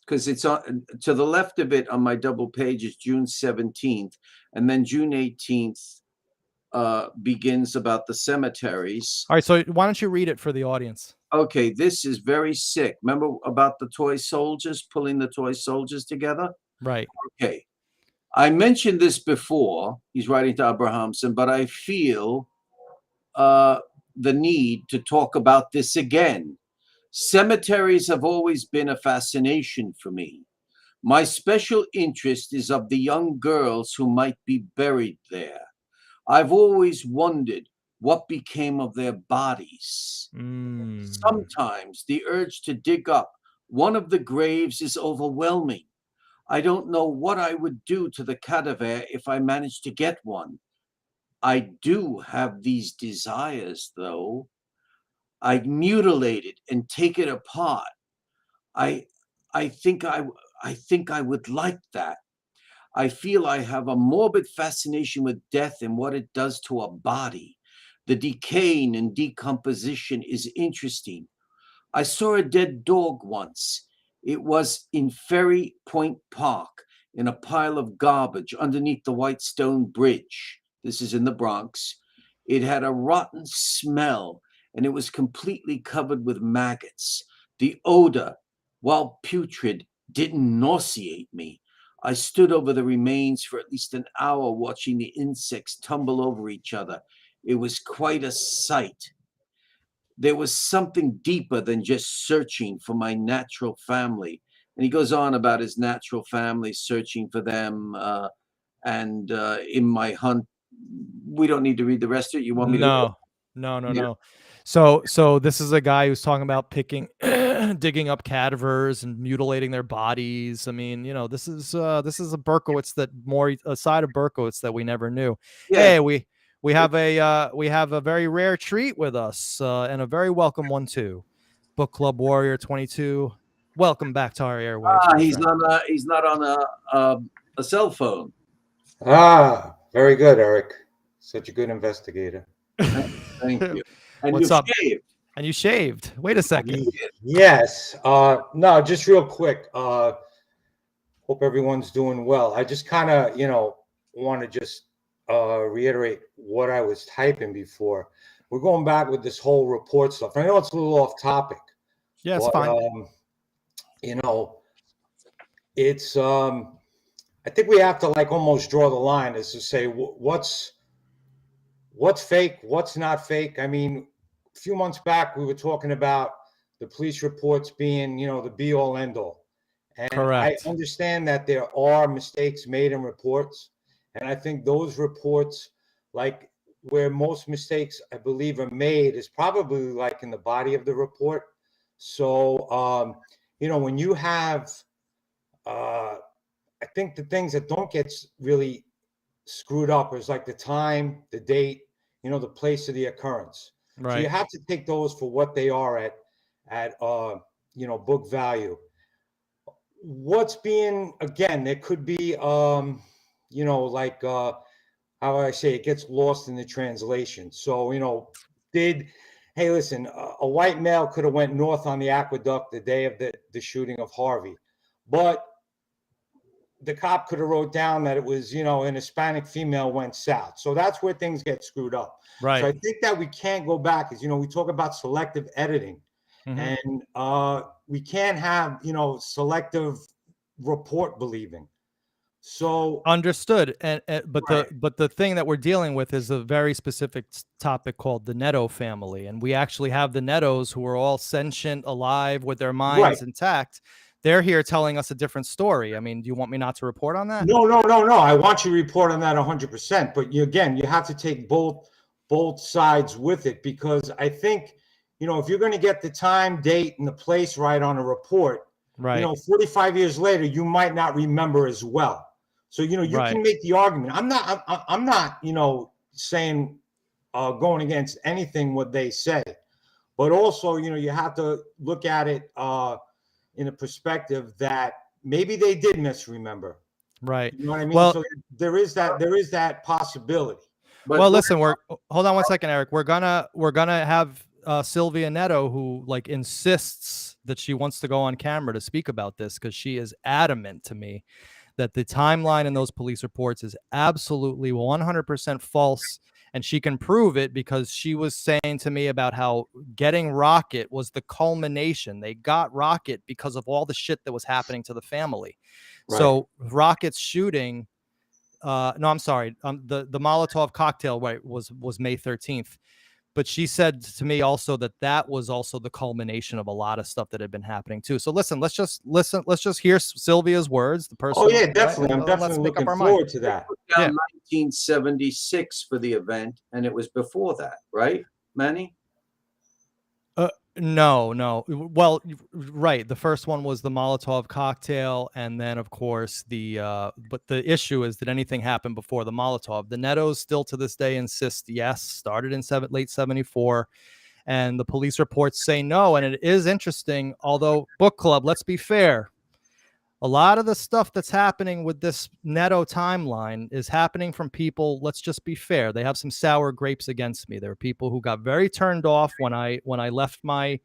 Because it's on to the left of it on my double page is June 17th, and then June 18th begins about the cemeteries. All right, so why don't you read it for the audience? Okay, this is very sick. Remember about the toy soldiers, pulling the toy soldiers together? Right. Okay. I mentioned this before. He's writing to Abrahamson, but I feel the need to talk about this again. Cemeteries have always been a fascination for me. My special interest is of the young girls who might be buried there. I've always wondered what became of their bodies. Sometimes the urge to dig up one of the graves is overwhelming. I don't know what I would do to the cadaver if I managed to get one. I do have these desires, though. I'd mutilate it and take it apart. I think I would like that. I feel I have a morbid fascination with death and what it does to a body. The decaying and decomposition is interesting. I saw a dead dog once. It was in Ferry Point Park in a pile of garbage underneath the White Stone Bridge. This is in the Bronx. It had a rotten smell and it was completely covered with maggots. The odor, while putrid, didn't nauseate me. I stood over the remains for at least an hour watching the insects tumble over each other. It was quite a sight. There was something deeper than just searching for my natural family. And he goes on about his natural family, searching for them. And in my hunt, we don't need to read the rest of it. You want me to? No. No. So this is a guy who's talking about digging up cadavers and mutilating their bodies. I mean, this is a Berkowitz a side of Berkowitz that we never knew. Yeah. Hey, we have a very rare treat with us, and a very welcome one too. Book Club Warrior 22. Welcome back to our airwaves. He's not on a cell phone. Ah, very good, Eric. Such a good investigator. Thank you. And What's you up? shaved. And you shaved. Wait a second. Yes. No, just real quick. Hope everyone's doing well. I just kind of, want to just reiterate what I was typing before. We're going back with this whole report stuff. I know it's a little off topic. Yeah, it's but, fine. It's I think we have to almost draw the line as to say what's fake, what's not fake. I mean, a few months back we were talking about the police reports being, the be all end all. And Correct. I understand that there are mistakes made in reports. And I think those reports, where most mistakes I believe are made, is probably in the body of the report. So, when you have, I think the things that don't get really screwed up is the time, the date, the place of the occurrence. Right. So you have to take those for what they are at book value. What's being, again, there could be, how I say, it gets lost in the translation. So, hey, listen, a white male could have went north on the aqueduct the day of the shooting of Harvey, but the cop could have wrote down that it was, an Hispanic female went south. So that's where things get screwed up. Right. So I think that we can't go back, as we talk about selective editing, and we can't have, selective report believing. So understood. But the thing that we're dealing with is a very specific topic called the Netto family, and we actually have the Nettos who are all sentient, alive, with their minds intact. They're here telling us a different story. I mean, do you want me not to report on that? No. I want you to report on that 100%. But you have to take both sides with it, because I think, if you're going to get the time, date, and the place right on a report, 45 years later, you might not remember as well. So, you can make the argument. I'm not, saying going against anything what they say, but also, you have to look at it in a perspective that maybe they did misremember. Right. You know what I mean? Well, so there is that possibility. But Well, look, listen, hold on one second, Eric. We're gonna have Sylvia Netto, who like insists that she wants to go on camera to speak about this because she is adamant to me that the timeline in those police reports is absolutely 100% false. And she can prove it because she was saying to me about how getting Rocket was the culmination. They got Rocket because of all the shit that was happening to the family. Right. So Rocket's shooting, no, I'm sorry. The Molotov cocktail, right, was May 13th. But she said to me also that that was also the culmination of a lot of stuff that had been happening too. So listen, let's just hear Sylvia's words, the person. Oh yeah, right? definitely. I'm Let's definitely make up looking our mind. forward to that. down Yeah. 1976 for the event, and it was before that, right, Manny? No. Well, right. The first one was the Molotov cocktail, and then of course but the issue is, did anything happen before the Molotov? The Nettos still to this day insist yes, started in late 74, and the police reports say no. And it is interesting, although book club, let's be fair. A lot of the stuff that's happening with this Netto timeline is happening from people. Let's just be fair. They have some sour grapes against me. There are people who got very turned off when I left my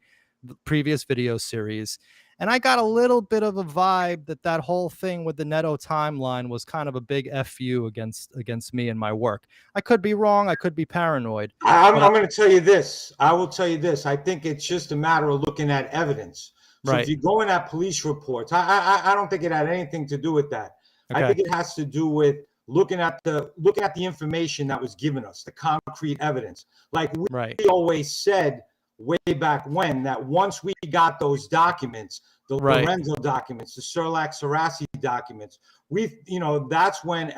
previous video series. And I got a little bit of a vibe that whole thing with the Netto timeline was kind of a big FU against me and my work. I could be wrong. I could be paranoid. I'm going to tell you this. I will tell you this. I think it's just a matter of looking at evidence. So Right. if you go in at police reports, I don't think it had anything to do with that. Okay. I think it has to do with looking at the information that was given us, the concrete evidence. Like we Right. always said way back when, that once we got those documents, the Right. Lorenzo documents, the Serlac-Sarassi documents, that's when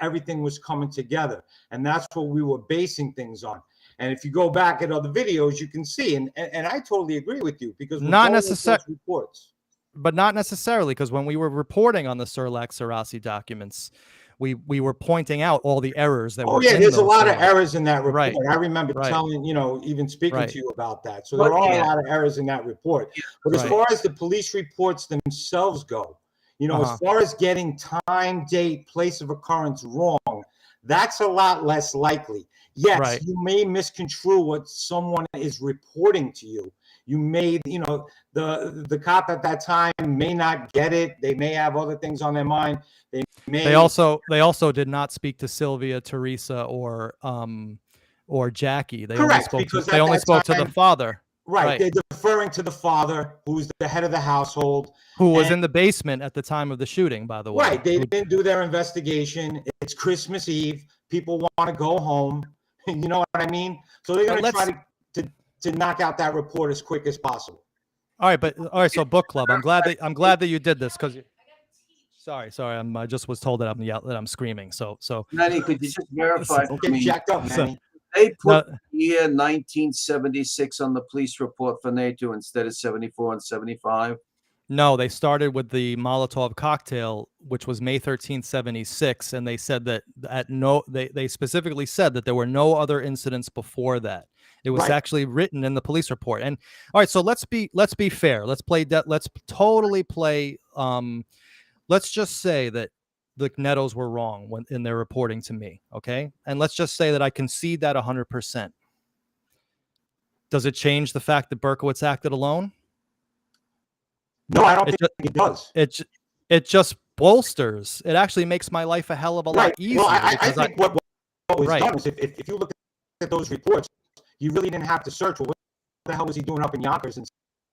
everything was coming together, and that's what we were basing things on. And if you go back at other videos, you can see, and I totally agree with you, because Not necessarily reports. But not necessarily, because when we were reporting on the Serlac-Sarassi documents, we were pointing out all the errors that were. Oh yeah, in there's a those lot of documents. errors in that report. Right. I remember Right. telling, even speaking Right. to you about that. So But there are yeah. a lot of errors in that report. But as Right. far as the police reports themselves go, Uh-huh. as far as getting time, date, place of occurrence wrong, that's a lot less likely. Yes, Right. you may misconstrue what someone is reporting to you. You may, the cop at that time may not get it. They may have other things on their mind. They also did not speak to Sylvia, Teresa, or Jackie. They only Correct, spoke because to at that the time- father. Right. They're deferring to the father, who's the head of the household. Who was And- in the basement at the time of the shooting, by the way. Right. They didn't do their investigation. It's Christmas Eve. People want to go home. You know what I mean? So they're going to try to knock out that report as quick as possible. All right. So book club. I'm glad that you did this, because. Sorry. I just was told that I'm screaming. So. Manny, could you just verify Don't for get me? jacked up, Manny. They put No. year 1976 on the police report for NATO instead of 74 and 75. No, they started with the Molotov cocktail, which was May 13th, 76, and they said that they specifically said that there were no other incidents before that. It was Right. actually written in the police report. And all right, so let's be fair. Let's totally play. Let's just say that the Nettos were wrong in their reporting to me. Okay, and let's just say that I concede that 100%. Does it change the fact that Berkowitz acted alone? No, I don't think it does. It just bolsters. It actually makes my life a hell of a lot easier. Well, I because think what was Right. done is if you look at those reports, you really didn't have to search. Well, what the hell was he doing up in Yonkers in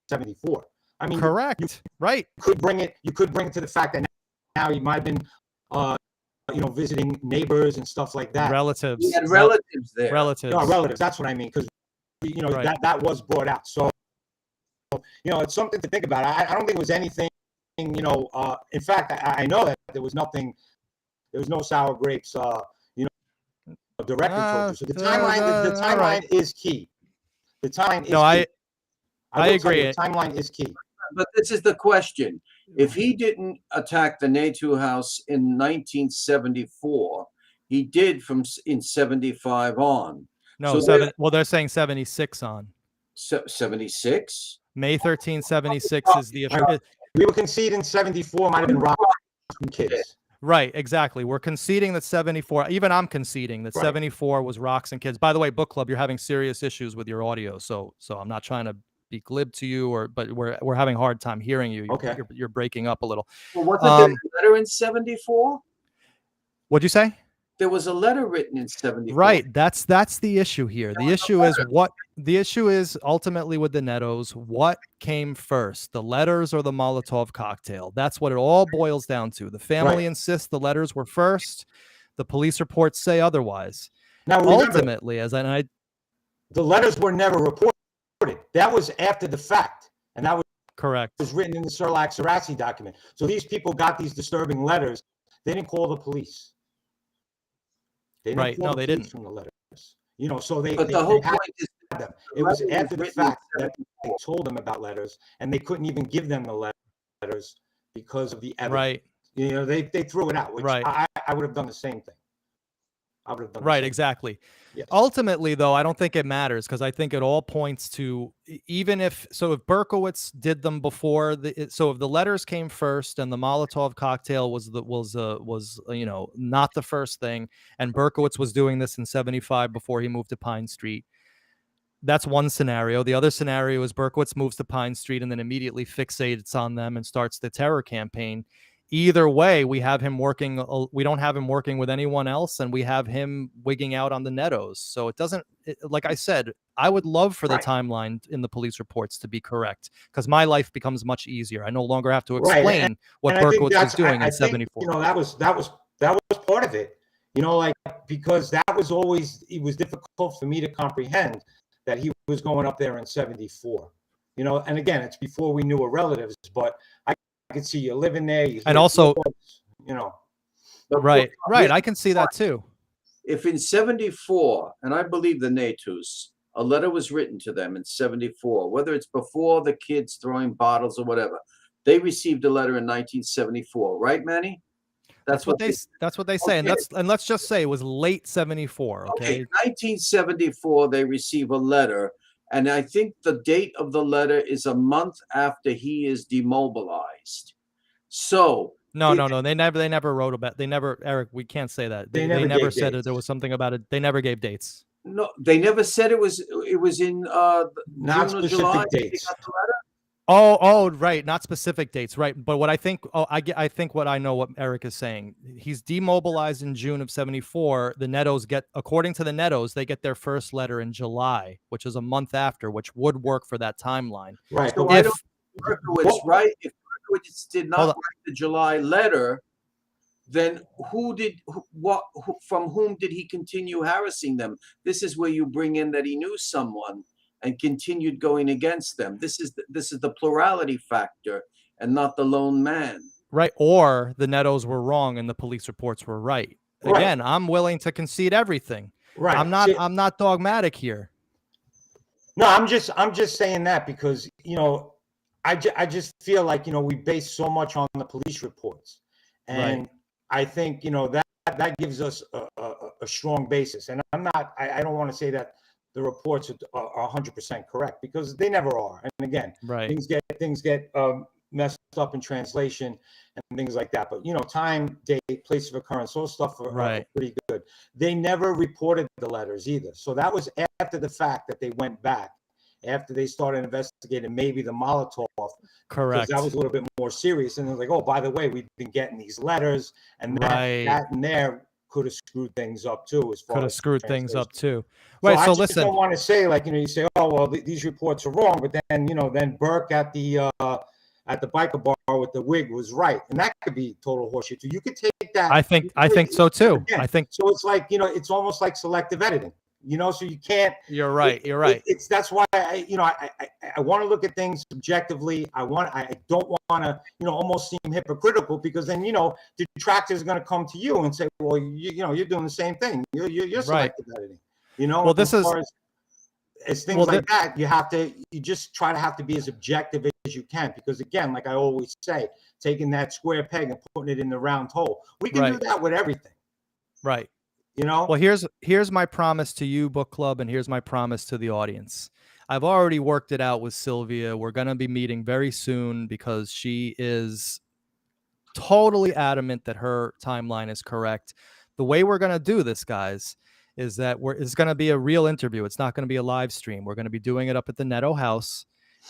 74? I mean, correct. Right. You could bring it to the fact that now he might have been, visiting neighbors and stuff like that. Relatives. He had relatives there. Relatives. No, relatives. That's what I mean. Because, Right. that was brought out. So, it's something to think about. I don't think it was anything, in fact, I know that there was no sour grapes, directly towards you. So the timeline is key. The timeline is key. I agree. The timeline is key. But this is the question. If he didn't attack the NATO house in 1974, he did in 75 on. No, So well, they're saying 76 on. 76? May 13, 76 is the We were conceding 74 might have been rock kids. Right, exactly. We're conceding that 74, even I'm conceding that Right. 74 was rocks and kids. By the way, book club, you're having serious issues with your audio. So I'm not trying to be glib to you, but we're having a hard time hearing you. Okay. You're breaking up a little. Well, wasn't there a letter in 74? What'd you say? There was a letter written in 74. Right. That's the issue here. The issue is ultimately with the Nettos, what came first, the letters or the Molotov cocktail? That's what it all boils down to. The family insists the letters were first. The police reports say otherwise. Now, remember, Ultimately, the letters were never reported. That was after the fact, and that was correct. Was written in the Sirlac-Sarassi document. So these people got these disturbing letters. They didn't call the police. They didn't call the police from the letters. You know, so they. But the whole point is them. It was after the fact that they told them about letters, and they couldn't even give them the letters because of the evidence. Right. You know, they threw it out, which I would have done the same thing. I would have done right, exactly. Yes. Ultimately, though, I don't think it matters because I think it all points to even if Berkowitz did them before so if the letters came first and the Molotov cocktail was you know, not the first thing, and Berkowitz was doing this in 75 before he moved to Pine Street. That's one scenario. The other scenario is Berkowitz moves to Pine Street and then immediately fixates on them and starts the terror campaign. Either way, we have him working. We don't have him working with anyone else, and we have him wigging out on the Nettos. So it doesn't. Like I said, I would love for the timeline in the police reports to be correct because my life becomes much easier. I no longer have to explain what Berkowitz was doing in 74. You know, that was part of it. You know, like because that was always it was difficult for me to comprehend that he was going up there in 74. You know, and again, it's before we knew our relatives, but I can see you living there. And also, you know. Right. I can see that too. If in 74, and I believe the Natus, a letter was written to them in 74, whether it's before the kids throwing bottles or whatever, they received a letter in 1974, right, Manny? That's what they say. Okay. And let's just say it was late 74. Okay. 1974, they receive a letter. And I think the date of the letter is a month after he is demobilized. So no. They never wrote about. They never, Eric. We can't say that. They never said that there was something about it. They never gave dates. No, they never said it was in not June specific or July. dates. Oh, right. Not specific dates, right? But what I think, I think what I know what Eric is saying. He's demobilized in June of 74. The Nettos according to the Nettos, they get their first letter in July, which is a month after, which would work for that timeline. Right. So if Berkowitz did not write the July letter, then from whom did he continue harassing them? This is where you bring in that he knew someone and continued going against them. This is the plurality factor and not the lone man. Right. Or the Nettos were wrong and the police reports were right. Again, I'm willing to concede everything. Right. I'm not dogmatic here. No, I'm just saying that because, you know, I just feel like, you know, we base so much on the police reports. And I think, you know, that gives us a strong basis. And I don't want to say that the reports are 100% correct because they never are. And again, things get messed up in translation and things like that. But, you know, time, date, place of occurrence, all stuff are pretty good. They never reported the letters either. So that was after the fact that they went back, after they started investigating maybe the Molotov. Correct. Because that was a little bit more serious. And they're like, oh, by the way, we've been getting these letters. And that and there could have screwed things up too. Right. So listen. I don't want to say like, you know, you say, oh, well, these reports are wrong. But then, you know, then Burke at the biker bar with the wig was right. And that could be total horseshit too. You could take that. I think so too. Again, so. It's like, you know, it's almost like selective editing. You know, so you can't. You're right. That's why I want to look at things subjectively. I don't want to, you know, almost seem hypocritical because then, you know, the detractors are going to come to you and say, well, you know, you're doing the same thing. You're selective editing. You know, well, this is as things like that. You just try to have to be as objective as you can because again, like I always say, taking that square peg and putting it in the round hole. We can do that with everything. Right. You know, well, here's my promise to you, book club, and here's my promise to the audience. I've already worked it out with Sylvia. We're going to be meeting very soon because she is totally adamant that her timeline is correct. The way we're going to do this, guys, is that it's going to be a real interview. It's not going to be a live stream. We're going to be doing it up at the Netto house.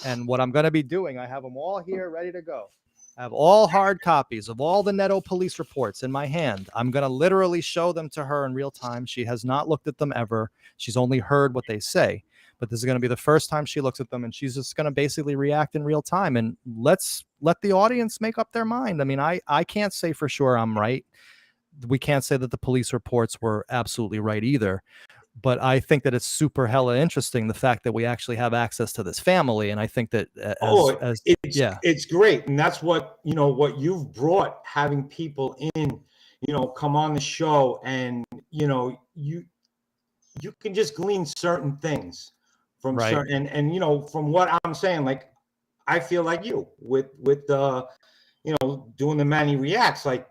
And what I'm going to be doing, I have them all here ready to go. I have all hard copies of all the Netto police reports in my hand. I'm going to literally show them to her in real time. She has not looked at them ever. She's only heard what they say. But this is going to be the first time she looks at them, and she's just going to basically react in real time. And let's let the audience make up their mind. I mean, I can't say for sure I'm right. We can't say that the police reports were absolutely right either. But I think that it's super hella interesting, the fact that we actually have access to this family. And I think that it's great. And that's what, what you've brought, having people in, come on the show, and, you can just glean certain things from certain, and from what I'm saying, like, I feel like you with doing the Manny Reacts, like,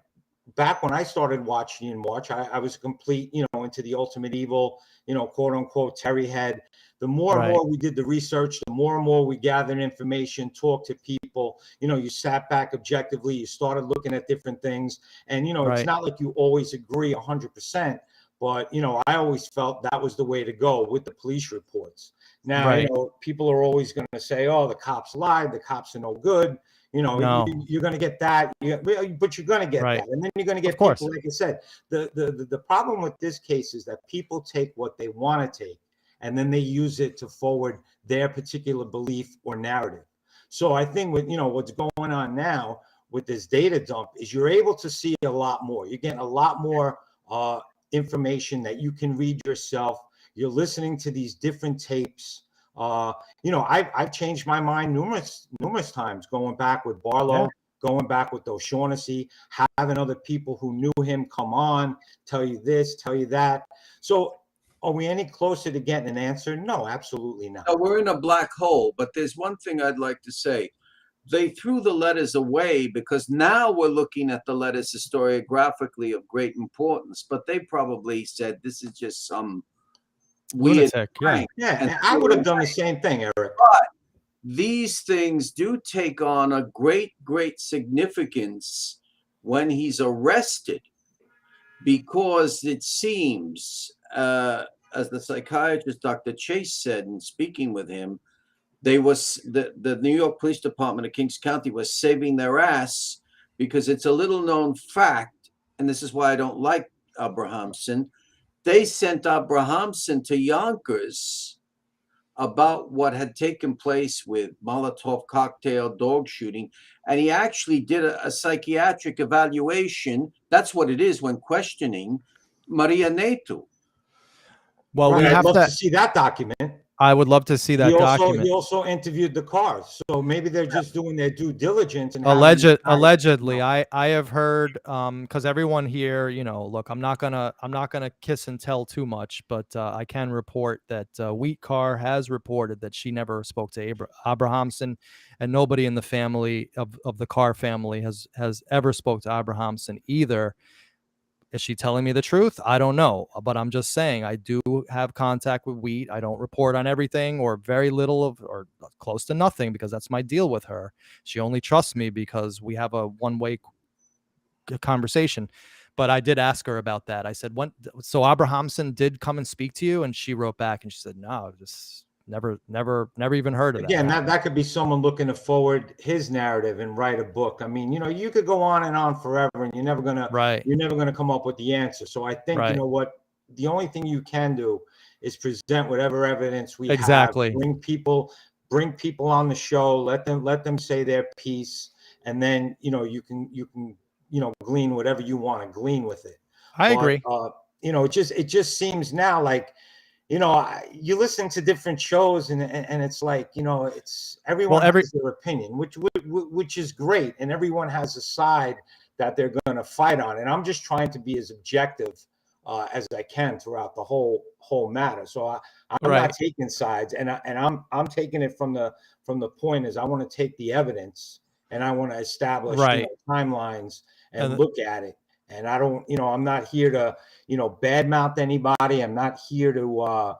back when I started watching in March, I was complete, into the Ultimate Evil, quote unquote, Terry head. The more and more we did the research, the more and more we gathered information, talked to people, you sat back objectively, you started looking at different things. And, it's not like you always agree 100%, but, I always felt that was the way to go with the police reports. Now, people are always going to say, oh, the cops lied, the cops are no good. You're going to get that, but you're going to get that. And then you're going to get people, like I said, the problem with this case is that people take what they want to take, and then they use it to forward their particular belief or narrative. So I think with, what's going on now with this data dump is you're able to see a lot more. You're getting a lot more information that you can read yourself. You're listening to these different tapes. I've changed my mind numerous times, going back with Barlow, going back with O'Shaughnessy, having other people who knew him come on, tell you this, tell you that. So are we any closer to getting an answer? No, absolutely not. No, we're in a black hole, but there's one thing I'd like to say. They threw the letters away because now we're looking at the letters historiographically of great importance, but they probably said this is just some lunatic. And I would have done the same thing, Eric. But these things do take on a great significance when he's arrested, because it seems, as the psychiatrist Dr. Chase said in speaking with him, the New York Police Department of Kings County was saving their ass, because it's a little known fact, and this is why I don't like Abrahamson. They sent Abrahamson to Yonkers about what had taken place with Molotov cocktail dog shooting, and he actually did a psychiatric evaluation. That's what it is when questioning Maria Netu. Well, I'd love to see that document. I would love to see that document. He also interviewed the cars, so maybe they're just doing their due diligence. And allegedly, I have heard, because everyone here, look, I'm not gonna kiss and tell too much, but I can report that Wheat Car has reported that she never spoke to Abrahamson, and nobody in the family of the Carr family has ever spoke to Abrahamson either. Is she telling me the truth? I don't know, but I'm just saying I do have contact with Wheat. I don't report on everything, or very little or close to nothing, because that's my deal with her. She only trusts me because we have a one-way conversation. But I did ask her about that. I said, so Abrahamson did come and speak to you? And she wrote back and she said, no, just never even heard of that. Again, that could be someone looking to forward his narrative and write a book. I mean, you could go on and on forever, and you're never gonna come up with the answer. So I think what the only thing you can do is present whatever evidence we have. Bring people on the show. Let them say their piece, and then you can glean whatever you want to glean with it. I agree. It just seems now like, you listen to different shows, and it's like, it's everyone has their opinion, which is great, and everyone has a side that they're going to fight on, and I'm just trying to be as objective as I can throughout the whole matter. So I'm not taking sides, and I'm taking it from the point is I want to take the evidence, and I want to establish timelines and look at it. And I don't, I'm not here to, badmouth anybody. I'm not here to,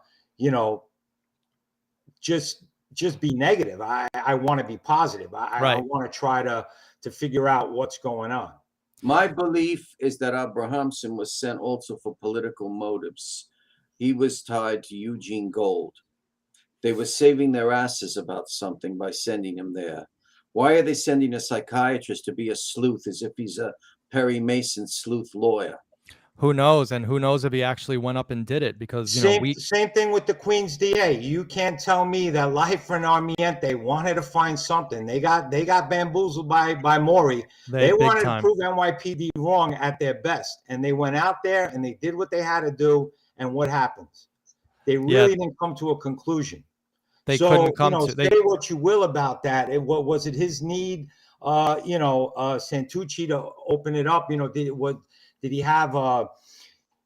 just just be negative. I want to be positive. I Right. want to try to figure out what's going on. My belief is that Abrahamson was sent also for political motives. He was tied to Eugene Gold. They were saving their asses about something by sending him there. Why are they sending a psychiatrist to be a sleuth as if he's a Perry Mason sleuth lawyer? Who knows? And who knows if he actually went up and did it? Because, you know, Same thing with the Queen's DA. You can't tell me that Lifer and Armiente wanted to find something. They got bamboozled by Maury. They wanted to prove NYPD wrong at their best, and they went out there and they did what they had to do. And what happens? They really didn't come to a conclusion. They couldn't come to. Say what you will about that. What was it? His need, Santucci to open it up. Did he have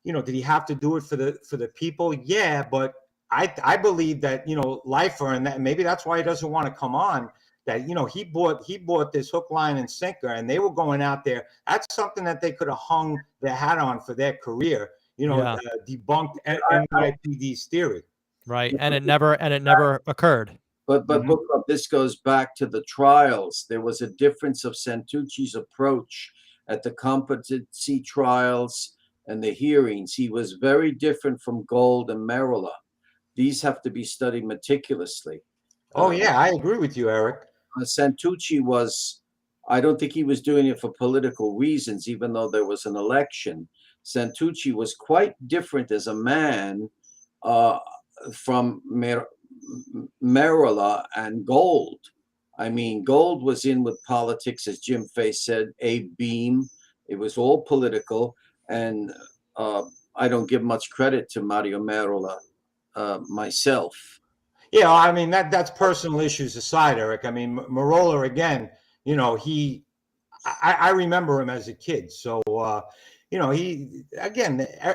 did he have to do it for the people? Yeah, but I believe that, Lifer, and that maybe that's why he doesn't want to come on, that, he bought this hook, line, and sinker, and they were going out there. That's something that they could have hung their hat on for their career, debunked NYPD's theory. Right. And it never occurred. But Book Club, this goes back to the trials. There was a difference of Santucci's approach at the competency trials and the hearings. He was very different from Gold and Merola. These have to be studied meticulously. Oh, yeah, I agree with you, Eric. Santucci I don't think he was doing it for political reasons, even though there was an election. Santucci was quite different as a man from Merola and Gold. I mean, Gold was in with politics, as Jim Fay said, a beam. It was all political. And I don't give much credit to Mario Merola myself. Yeah, I mean, that's personal issues aside, Eric. I mean, Merola, again, I remember him as a kid. So,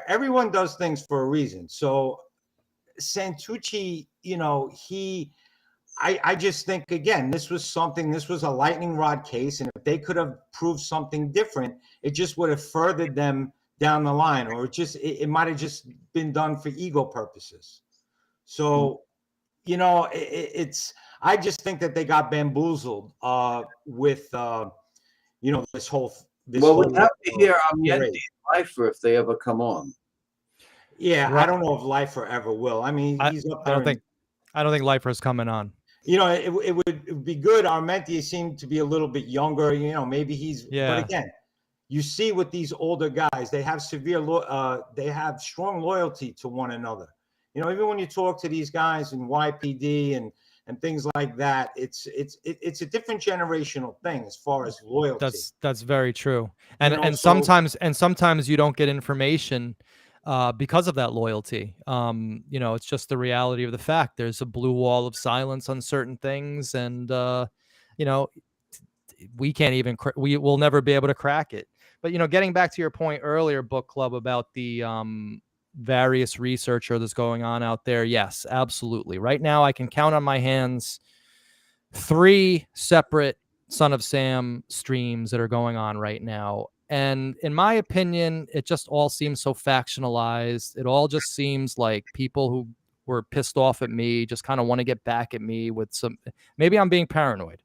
everyone does things for a reason. So Santucci, I just think, again, this was a lightning rod case. And if they could have proved something different, it just would have furthered them down the line, or it might have just been done for ego purposes. So, I just think that they got bamboozled with, this whole. We'll have to hear Armiente and Lifer if they ever come on. Yeah, right. I don't know if Lifer ever will. I mean, he's up there. I don't think Lifer's coming on. It would be good. Armiente seemed to be a little bit younger. Maybe he's. Yeah. But again, you see with these older guys, they have they have strong loyalty to one another. Even when you talk to these guys in YPD and things like that, it's a different generational thing as far as loyalty. That's very true. And sometimes you don't get information because of that loyalty. It's just the reality of the fact. There's a blue wall of silence on certain things, and we can't even we will never be able to crack it. But getting back to your point earlier, Book Club, about the various researcher that's going on out there, yes, absolutely. Right now, I can count on my hands 3 separate Son of Sam streams that are going on right now. And in my opinion, it just all seems so factionalized. It all just seems like people who were pissed off at me just kind of want to get back at me with some, maybe I'm being paranoid,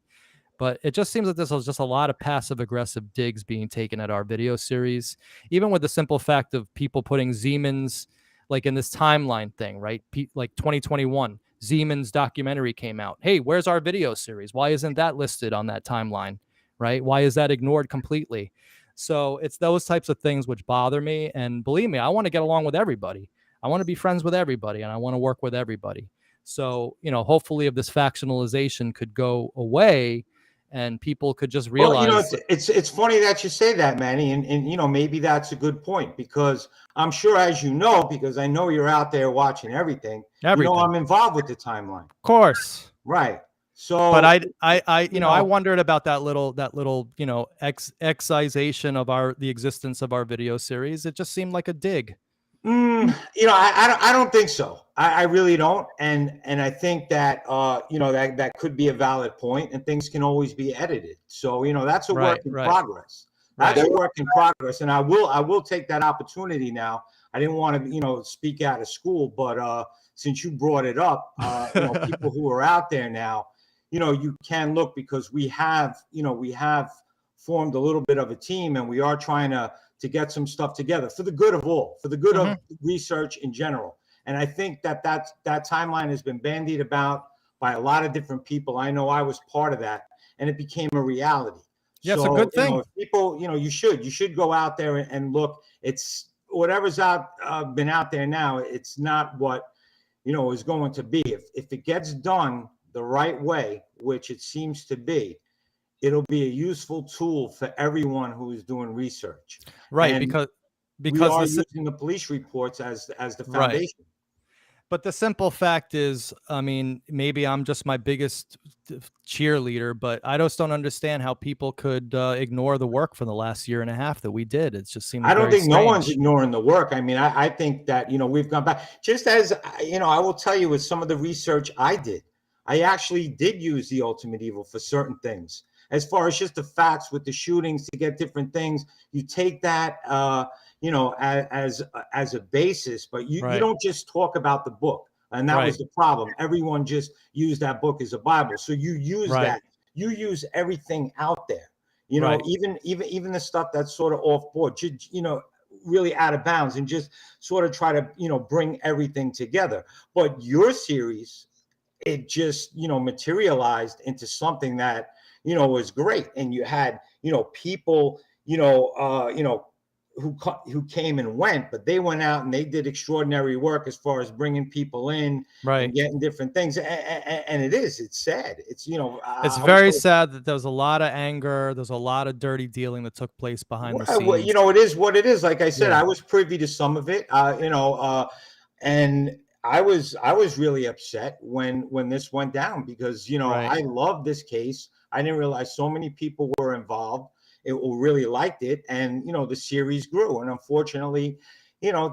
but it just seems that this was just a lot of passive aggressive digs being taken at our video series, even with the simple fact of people putting Siemens like in this timeline thing, right? Like 2021, Siemens documentary came out. Hey, where's our video series? Why isn't that listed on that timeline, right? Why is that ignored completely? So it's those types of things which bother me. And believe me, I want to get along with everybody. I want to be friends with everybody, and I want to work with everybody. So, hopefully if this factionalization could go away and people could just realize. Well, it's funny that you say that, Manny. And maybe that's a good point, because I'm sure, as you know, because I know you're out there watching everything. I'm involved with the timeline. Of course. Right. So, but I wondered about that little excisation of the existence of our video series. It just seemed like a dig. I don't think so. I really don't. And I think that, that could be a valid point, and things can always be edited. So, that's a work in progress. That's a work in progress. And I will take that opportunity now. I didn't want to, speak out of school, but, since you brought it up, people who are out there now, you can look, because we have formed a little bit of a team, and we are trying to get some stuff together for the good of all, for the good of research in general. And I think that timeline has been bandied about by a lot of different people. I know I was part of that, and it became a reality. Yeah, it's a good thing. If people, you should go out there and look. It's whatever's been out there now. It's not what is going to be. If it gets done the right way, which it seems to be, it'll be a useful tool for everyone who is doing research. Right, and because we are using the police reports as the foundation. Right. But the simple fact is, I mean, maybe I'm just my biggest cheerleader, but I just don't understand how people could ignore the work for the last year and a half that we did. It just seems I don't think strange. no one's ignoring the work. I mean, I think that, we've gone back, just as, I will tell you, with some of the research I did, I actually did use the ultimate evil for certain things. As far as just the facts with the shootings, to get different things, you take that, as a basis, but you don't just talk about the book. And that was the problem. Everyone just used that book as a Bible. So you use that. You use everything out there. Even the stuff that's sort of off board, really out of bounds, and just sort of try to, bring everything together. But your series, it just, materialized into something that, was great. And you had, people, who came and went, but they went out and they did extraordinary work as far as bringing people in and getting different things. And it's sad. It's, it's very sad that there was a lot of anger. There's a lot of dirty dealing that took place behind the scenes. Well, it is what it is. Like I said, I was privy to some of it, and I was really upset when this went down, because, I love this case. I didn't realize so many people were involved. It really liked it, and the series grew, and unfortunately,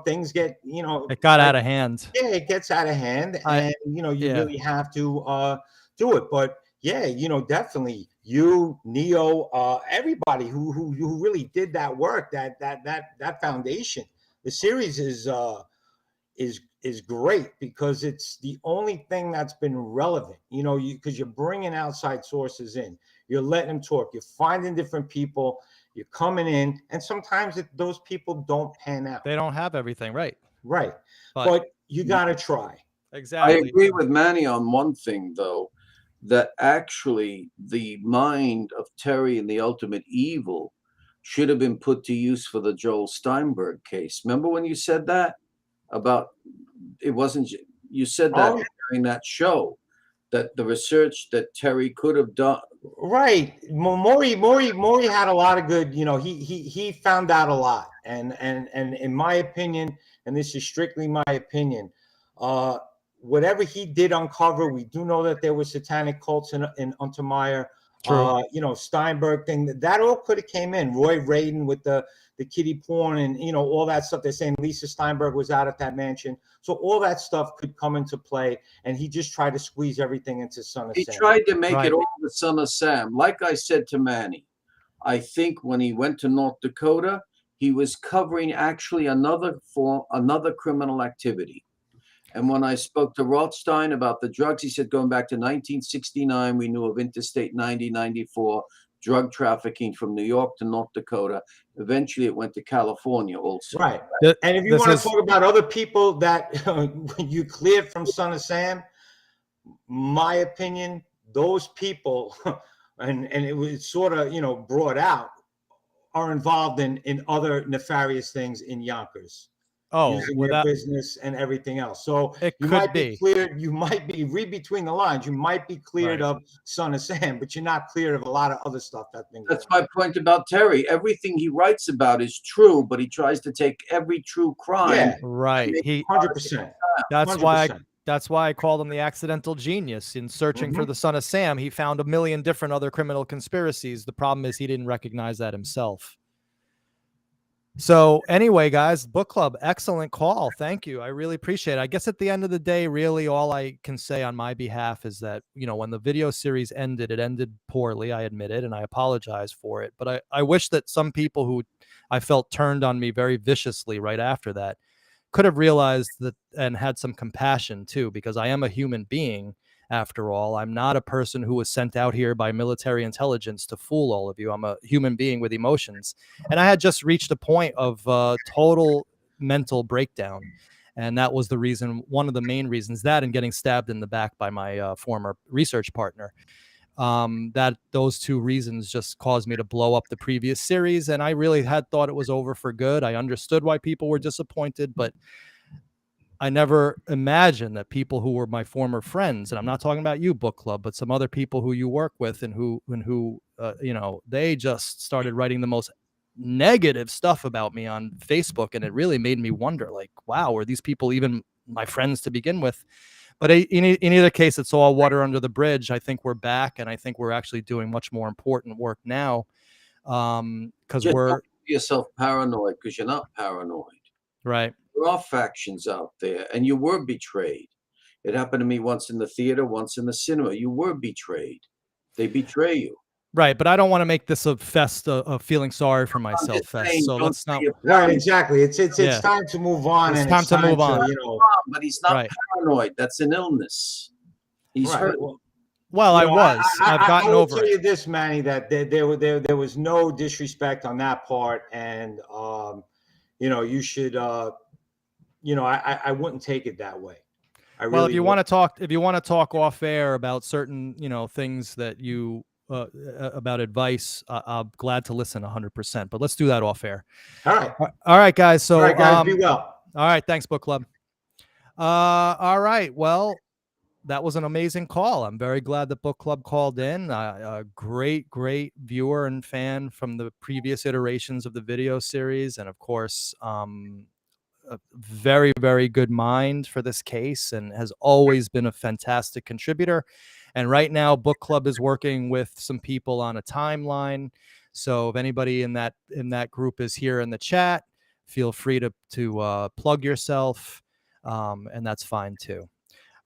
things get, it got out of hand. Yeah, it gets out of hand, and you really have to do it. But definitely you, Neo, everybody who really did that work, that foundation. The series is great, because it's the only thing that's been relevant, because you're bringing outside sources in, you're letting them talk, you're finding different people, you're coming in, and sometimes those people don't pan out. They don't have everything right. But you got to try. Exactly. I agree with Manny on one thing, though, that actually the mind of Terry and the ultimate evil should have been put to use for the Joel Steinberg case. Remember when you said that about, it wasn't, you said that during that show, that the research that Terry could have done. Right. Maury had a lot of good, he found out a lot. And in my opinion, and this is strictly my opinion, whatever he did uncover, we do know that there were satanic cults in Untermeyer. Steinberg thing, that all could have came in. Roy Radin with the kiddie porn and, all that stuff. They're saying Lisa Steinberg was out at that mansion. So all that stuff could come into play. And he just tried to squeeze everything into Son of Sam. He tried to make it all the Son of Sam. Like I said to Manny, I think when he went to North Dakota, he was covering actually another criminal activity. And when I spoke to Rothstein about the drugs, he said, going back to 1969, we knew of Interstate 90, 94, drug trafficking from New York to North Dakota. Eventually, it went to California also. Right. And if you want to talk about other people that you cleared from Son of Sam, my opinion, those people, and it was sort of, brought out, are involved in other nefarious things in Yonkers. Using their business and everything else. So you might be cleared. You might be, read between the lines, you might be cleared of Son of Sam, but you're not cleared of a lot of other stuff that's been going on. That's my point about Terry. Everything he writes about is true, but he tries to take every true crime. Yeah, right. He 100%. That's why I called him the accidental genius. In searching for the Son of Sam, he found a million different other criminal conspiracies. The problem is he didn't recognize that himself. So anyway, guys, book club, excellent call. Thank you. I really appreciate it. I guess at the end of the day, really all I can say on my behalf is that, when the video series ended, it ended poorly, I admit it, and I apologize for it. But I wish that some people who I felt turned on me very viciously right after that could have realized that and had some compassion too, because I am a human being. After all, I'm not a person who was sent out here by military intelligence to fool all of you. I'm a human being with emotions. And I had just reached a point of total mental breakdown. And that was the reason, one of the main reasons, that and getting stabbed in the back by my former research partner. That those two reasons just caused me to blow up the previous series. And I really had thought it was over for good. I understood why people were disappointed, but I never imagined that people who were my former friends, and I'm not talking about you, book club, but some other people who you work with and who you know, they just started writing the most negative stuff about me on Facebook. And it really made me wonder, like, wow, were these people even my friends to begin with? But in either case, it's all water under the bridge. I think we're back, and I think we're actually doing much more important work now. Because Just we're don't make yourself paranoid, because you're not paranoid. right. There are factions out there, and you were betrayed. It happened to me once in the theater, once in the cinema. You were betrayed. They betray you. Right, but I don't want to make this a fest of feeling sorry for myself just fest. saying, So don't let's say not. you're Right, paranoid, exactly. It's Yeah. time to move on, It's and time to move on. you know, but he's not Right. paranoid. That's an illness. He's right. hurt. Well, You I know, was. I've gotten I will over tell it. you this, Manny, that there was no disrespect on that part, and you know, you should, you know, I wouldn't take it that way. Well, if you want to talk off air about certain, you know, things that you about advice, I'm glad to listen 100%. But let's do that off air. All right, All right, guys. So, all right, guys, be well. all right, thanks, book club. All right, well, that was an amazing call. I'm very glad that book club called in. A great viewer and fan from the previous iterations of the video series, and of course, a very good mind for this case, and has always been a fantastic contributor. And right now, book club is working with some people on a timeline. So if anybody in that group is here in the chat, feel free to plug yourself, and that's fine too.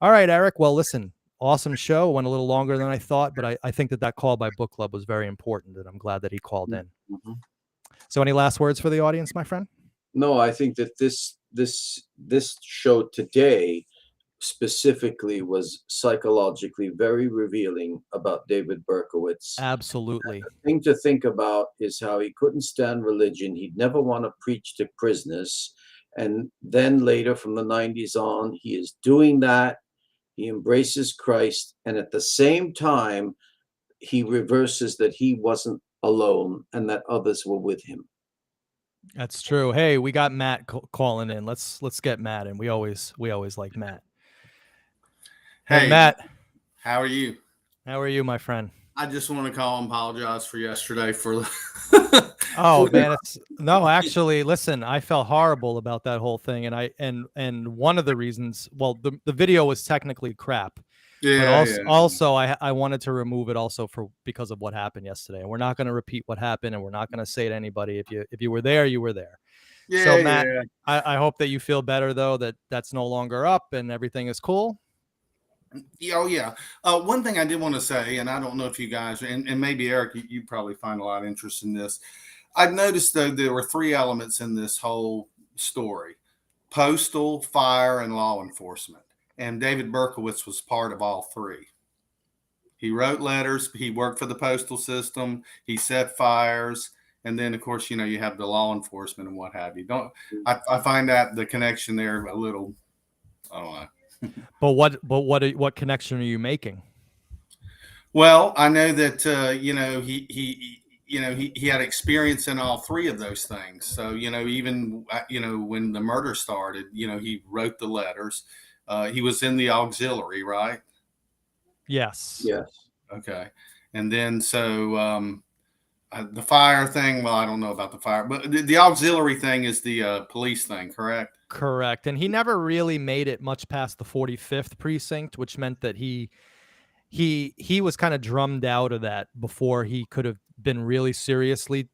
All right, Eric. Well, listen, awesome show. Went a little longer than I thought, but I think that call by book club was very important, and I'm glad that he called in. Mm-hmm. So any last words for the audience, my friend? No, I think that this show today specifically was psychologically very revealing about David Berkowitz. Absolutely. The thing to think about is how he couldn't stand religion. He'd never want to preach to prisoners. And then later from the 90s on, he is doing that. He embraces Christ. And at the same time, he reverses that he wasn't alone and that others were with him. That's true. Hey, we got Matt calling in. Let's get Matt in. We always like Matt. Hey, Matt. How are you? How are you, my friend? I just want to call and apologize for yesterday for Oh man, actually, listen, I felt horrible about that whole thing, and one of the reasons, well, the video was technically crap. Yeah, but also I wanted to remove it also because of what happened yesterday. And we're not going to repeat what happened, and we're not going to say to anybody, if you were there, you were there. Yeah, so Matt, yeah. I hope that you feel better though, that's no longer up and everything is cool. Oh yeah. One thing I did want to say, and I don't know if you guys, and maybe Eric, you probably find a lot of interest in this. I've noticed though there were three elements in this whole story: postal, fire, and law enforcement. And David Berkowitz was part of all three. He wrote letters. He worked for the postal system. He set fires. And then, of course, you know, you have the law enforcement and what have you. I find that the connection there a little, I don't know. But what connection are you making? Well, I know that, you know, he had experience in all three of those things. So, you know, even, you know, when the murder started, you know, he wrote the letters. He was in the auxiliary, right? Yes. Yes. Okay. And then so the fire thing, well, I don't know about the fire, but the auxiliary thing is the police thing, correct? Correct. And he never really made it much past the 45th precinct, which meant that he was kind of drummed out of that before he could have been really seriously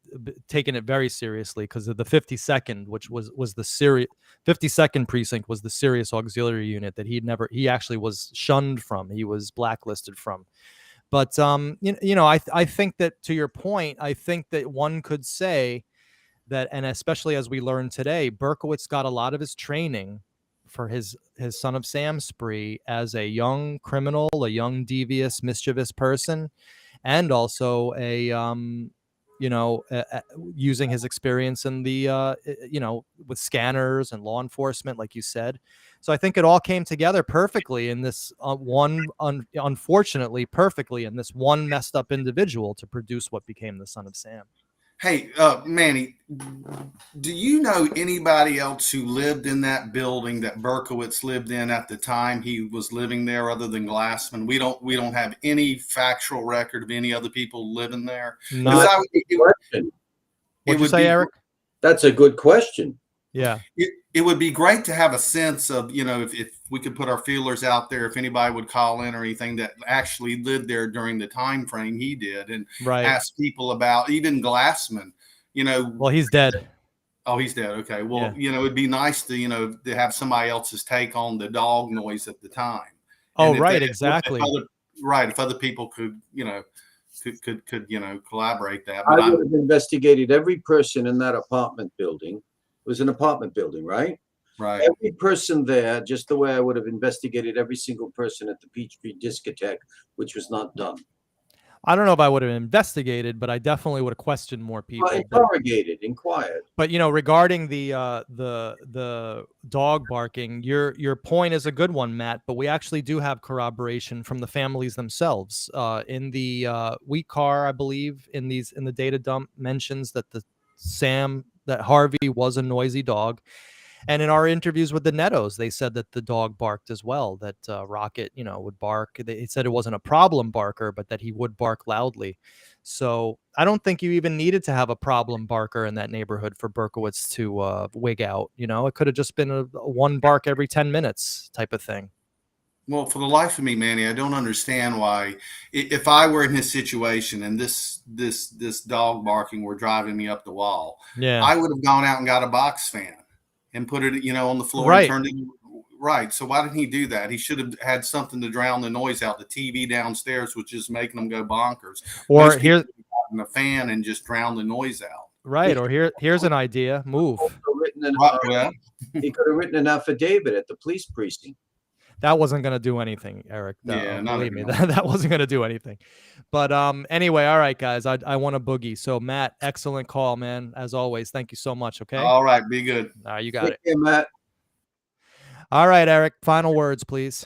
taken it very seriously, because of the 52nd, which was the serious 52nd precinct, was the serious auxiliary unit that he actually was shunned from. He was blacklisted from. But you know, I think that, to your point, I think that one could say that, and especially as we learned today, Berkowitz got a lot of his training for his Son of Sam spree as a young criminal, a young devious, mischievous person, and also a using his experience in the with scanners and law enforcement, like you said. So I think it all came together perfectly in this unfortunately perfectly in this one messed up individual to produce what became the Son of Sam. Hey, Manny, do you know anybody else who lived in that building that Berkowitz lived in at the time he was living there, other than Glassman? We don't have any factual record of any other people living there. Not, Question. what'd you say, Eric? That's a good question. Yeah. It would be great to have a sense of, if we could put our feelers out there, if anybody would call in or anything that actually lived there during the time frame he did, and ask people about, even Glassman, Well, he's dead. Oh, he's dead. Okay. Well, it'd be nice to, to have somebody else's take on the dog noise at the time. Oh, right. Exactly. If other people could, could collaborate that. But I would have investigated every person in that apartment building. It was an apartment building, right? Right. Every person there, just the way I would have investigated every single person at the Peachtree discotheque, which was not done. I don't know if I would have investigated, but I definitely would have questioned more people. Well, interrogated, inquired. But regarding the dog barking, your point is a good one, Matt. But we actually do have corroboration from the families themselves. In the Wheat Car, I believe, in the data dump mentions that that Harvey was a noisy dog. And in our interviews with the Nettos, they said that the dog barked as well, that Rocket, would bark. They said it wasn't a problem barker, but that he would bark loudly. So I don't think you even needed to have a problem barker in that neighborhood for Berkowitz to wig out. It could have just been a one bark every 10 minutes type of thing. Well, for the life of me, Manny, I don't understand why, if I were in his situation and this dog barking were driving me up the wall, I would have gone out and got a box fan and put it, on the floor and turned it. Right. So why didn't he do that? He should have had something to drown the noise out. The TV downstairs was just making them go bonkers. Or here's a fan and just drown the noise out. Right. Or here's an idea. Move. He could have written an affidavit at the police precinct. That wasn't going to do anything, Eric. Believe me, that wasn't going to do anything. But anyway, all right, guys, I want a boogie. So, Matt, excellent call, man. As always, thank you so much. Okay. All right. Be good. All right, you got it. Yeah, Matt. All right, Eric. Final words, please.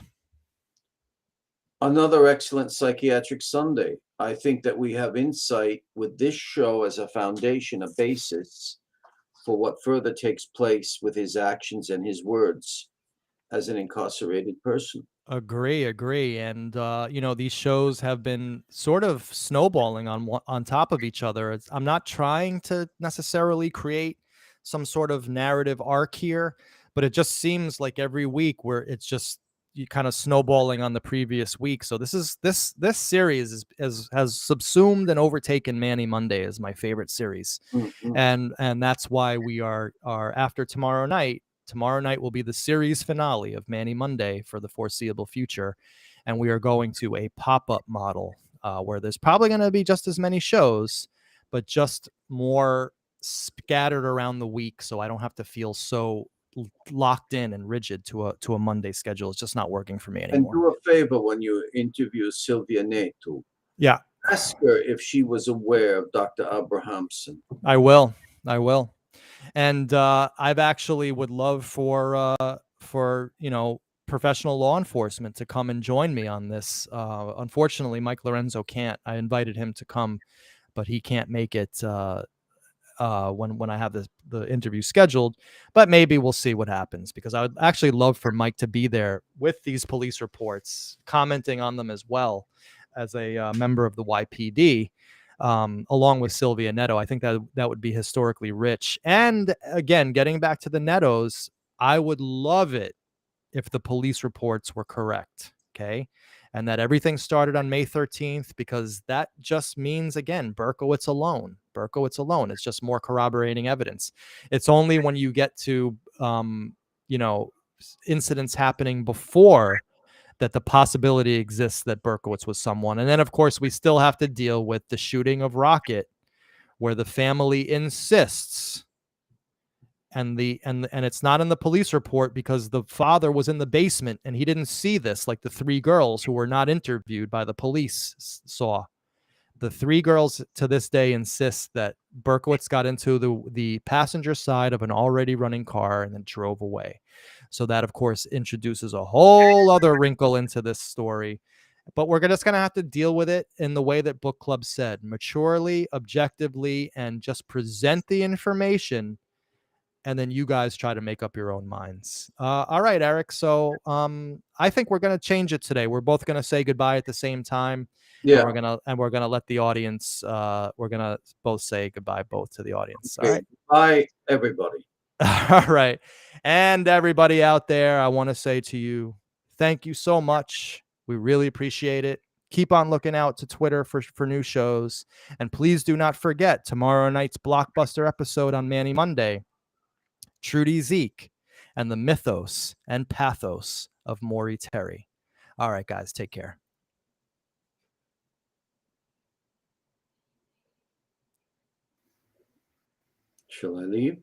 Another excellent Psychiatric Sunday. I think that we have insight with this show as a foundation, a basis for what further takes place with his actions and his words as an incarcerated person. Agree. And these shows have been sort of snowballing on top of each other. I'm not trying to necessarily create some sort of narrative arc here, but it just seems like every week where it's just kind of snowballing on the previous week. So this series has subsumed and overtaken Manny Monday as my favorite series. Mm-hmm. And that's why we are after tomorrow night. Tomorrow night will be the series finale of Manny Monday for the foreseeable future. And we are going to a pop-up model where there's probably going to be just as many shows, but just more scattered around the week. So I don't have to feel so locked in and rigid to a Monday schedule. It's just not working for me anymore. And do a favor when you interview Sylvia Neto. Yeah. Ask her if she was aware of Dr. Abrahamson. I will. And I've actually would love for professional law enforcement to come and join me on this. Unfortunately, Mike Lorenzo can't. I invited him to come, but he can't make it when I have the interview scheduled. But maybe we'll see what happens, because I would actually love for Mike to be there with these police reports, commenting on them as well as a member of the YPD. Along with Sylvia Neto. I think that would be historically rich. And again, getting back to the Nettos, I would love it if the police reports were correct, okay? And that everything started on May 13th, because that just means, again, Berkowitz alone. It's just more corroborating evidence. It's only when you get to, incidents happening before that the possibility exists that Berkowitz was someone. And then, of course, we still have to deal with the shooting of Rocket, where the family insists and it's not in the police report because the father was in the basement and he didn't see this, like the three girls who were not interviewed by the police saw. The three girls to this day insist that Berkowitz got into the passenger side of an already running car and then drove away. So that, of course, introduces a whole other wrinkle into this story. But we're just going to have to deal with it in the way that book club said, maturely, objectively, and just present the information. And then you guys try to make up your own minds. All right, Eric. So I think we're going to change it today. We're both going to say goodbye at the same time. Yeah. And we're gonna let the audience. We're gonna both say goodbye both to the audience. Okay. All right. Bye, everybody. All right. And everybody out there, I want to say to you, thank you so much. We really appreciate it. Keep on looking out to Twitter for new shows. And please do not forget tomorrow night's blockbuster episode on Manny Monday, Trudy Zeke and the mythos and pathos of Maury Terry. All right, guys, take care. Shall I leave?